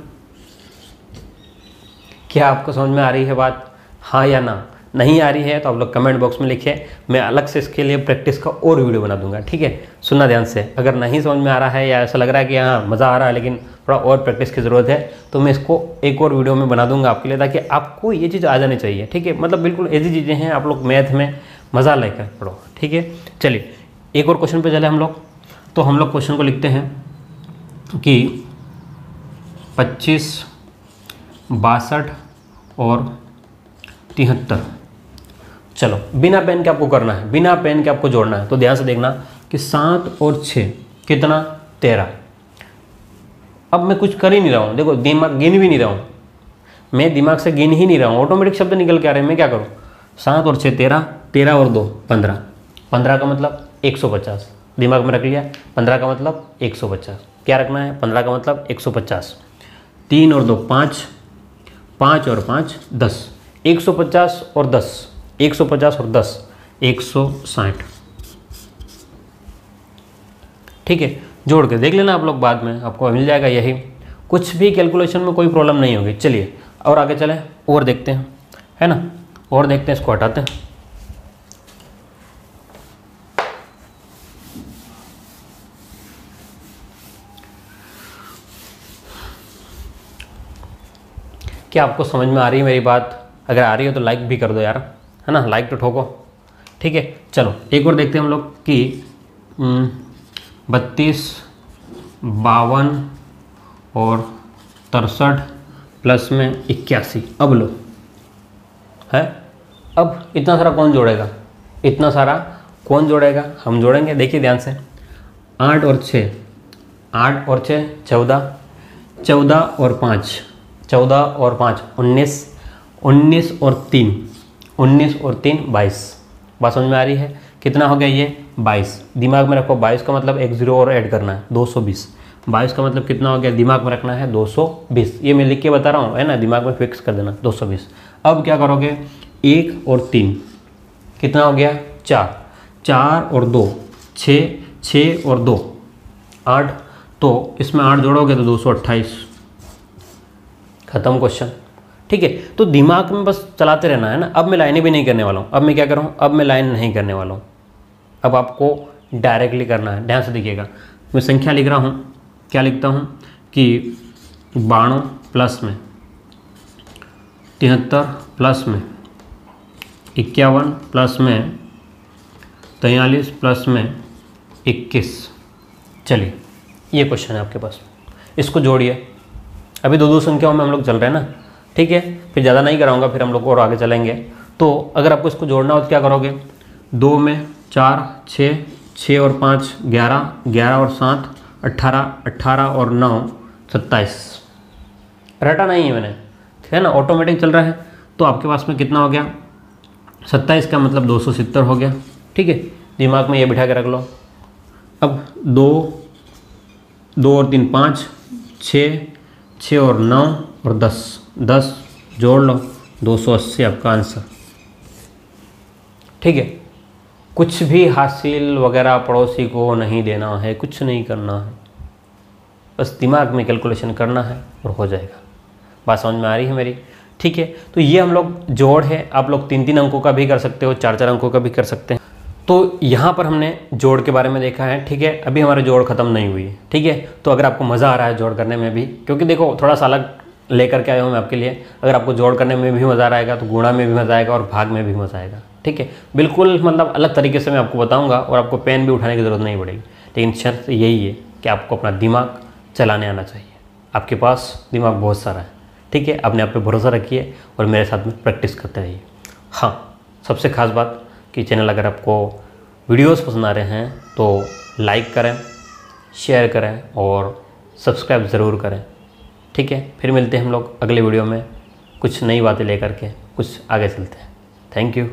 क्या आपको समझ में आ रही है बात, हाँ या ना? नहीं आ रही है तो आप लोग कमेंट बॉक्स में लिखिए, मैं अलग से इसके लिए प्रैक्टिस का और वीडियो बना दूंगा, ठीक है। सुनना ध्यान से, अगर नहीं समझ में आ रहा है या ऐसा लग रहा है कि हाँ मज़ा आ रहा है लेकिन थोड़ा और प्रैक्टिस की ज़रूरत है, तो मैं इसको एक और वीडियो में बना दूंगा आपके लिए, ताकि आपको ये चीज़ आ जानी चाहिए, ठीक है। मतलब बिल्कुल ऐसी चीज़ें हैं, आप लोग मैथ में मज़ा लेकर पढ़ो, ठीक है। चलिए एक और क्वेश्चन पर चले हम लोग। तो हम लोग क्वेश्चन को लिखते हैं कि 25 62 और 73। चलो बिना पेन के आपको करना है, बिना पेन के आपको जोड़ना है। तो ध्यान से देखना कि 7 और 6 कितना 13। अब मैं कुछ कर ही नहीं रहा हूँ, देखो दिमाग गिन भी नहीं रहा हूँ, मैं दिमाग से गिन ही नहीं रहा हूँ, ऑटोमेटिक शब्द निकल के आ रहे हैं। मैं क्या करूँ 7 और 6 13, 13 और 2 15, 15 का मतलब 150, दिमाग में रख लिया। 15 का मतलब 150, क्या रखना है 15 का मतलब 150। 3 और 2 5, 5 और 5 10, 150 और 10, 150 और 10 160, ठीक है। जोड़ के देख लेना आप लोग, बाद में आपको मिल जाएगा यही, कुछ भी कैलकुलेशन में कोई प्रॉब्लम नहीं होगी। चलिए और आगे चलें और देखते हैं, है ना, और देखते हैं, इसको हटाते हैं। क्या आपको समझ में आ रही है मेरी बात? अगर आ रही हो तो लाइक भी कर दो यार, है ना, लाइक तो ठोको, ठीक है। चलो एक और देखते हैं हम लोग कि 32 52 और 63 प्लस में 81। अब लो है, अब इतना सारा कौन जोड़ेगा, इतना सारा कौन जोड़ेगा, हम जोड़ेंगे। देखिए ध्यान से 8 और 6, 8 और 6 14, 14 और 5, 14 और 5 19, 19 और 3, 19 और 3 22। बात समझ में आ रही है? कितना हो गया ये 22, दिमाग में रखो 22 का मतलब एक जीरो और ऐड करना है 220। 22 का मतलब कितना हो गया, दिमाग में रखना है 220, ये मैं लिख के बता रहा हूँ, है ना, दिमाग में फिक्स कर देना 220। अब क्या करोगे 1 और 3 कितना हो गया 4, 4 और 2 6, 6 और 2 8, तो इसमें 8 जोड़ोगे तो 228। खत्म क्वेश्चन, ठीक है। तो दिमाग में बस चलाते रहना है ना। अब मैं लाइनें भी नहीं करने वाला हूँ, अब मैं क्या कर रहा हूँ, अब मैं लाइन नहीं करने वाला हूँ, अब आपको डायरेक्टली करना है। ध्यान से देखिएगा, मैं संख्या लिख रहा हूँ, क्या लिखता हूँ कि 92 प्लस में 73 प्लस में 51 प्लस में 43 प्लस में 21। चलिए ये क्वेश्चन है आपके पास, इसको जोड़िए। अभी दो दो संख्याओं में हम लोग चल रहे हैं ना, ठीक है, फिर ज़्यादा नहीं कराऊंगा, फिर हम लोग और आगे चलेंगे। तो अगर आपको इसको जोड़ना हो तो क्या करोगे, 2 में 4 6, 6 और 5 11, 11 और 7 18, 18 और 9 27। रटा नहीं है मैंने, ठीक है ना, ऑटोमेटिक चल रहा है। तो आपके पास में कितना हो गया 27 का मतलब 270 हो गया। ठीक है, दिमाग में ये बिठा के रख लो। अब 2 2 और 3 5, 6 6 और 9 और 10 जोड़ लो, 280 आपका आंसर। ठीक है, कुछ भी हासिल वगैरह पड़ोसी को नहीं देना है, कुछ नहीं करना है, बस दिमाग में कैलकुलेशन करना है और हो जाएगा। बात समझ में आ रही है मेरी? ठीक है, तो ये हम लोग जोड़ है। आप लोग 3-3 अंकों का भी कर सकते हो, 4-4 अंकों का भी कर सकते हैं। तो यहाँ पर हमने जोड़ के बारे में देखा है। ठीक है, अभी हमारी जोड़ खत्म नहीं हुई है। ठीक है, तो अगर आपको मज़ा आ रहा है जोड़ करने में भी, क्योंकि देखो थोड़ा सा अलग लेकर के आया हूँ मैं आपके लिए, अगर आपको जोड़ करने में भी मज़ा आएगा तो गुणा में भी मज़ा आएगा और भाग में भी मज़ा आएगा। ठीक है, बिल्कुल मतलब अलग तरीके से मैं आपको बताऊँगा और आपको पेन भी उठाने की ज़रूरत नहीं पड़ेगी। लेकिन शर्त यही है कि आपको अपना दिमाग चलाने आना चाहिए। आपके पास दिमाग बहुत सारा है। ठीक है, अपने आप पे भरोसा रखिए और मेरे साथ में प्रैक्टिस करते रहिए। हाँ, सबसे ख़ास बात कि चैनल अगर आपको वीडियोस पसंद आ रहे हैं तो लाइक करें, शेयर करें और सब्सक्राइब ज़रूर करें। ठीक है, फिर मिलते हैं हम लोग अगले वीडियो में कुछ नई बातें लेकर के, कुछ आगे चलते हैं। Thank you.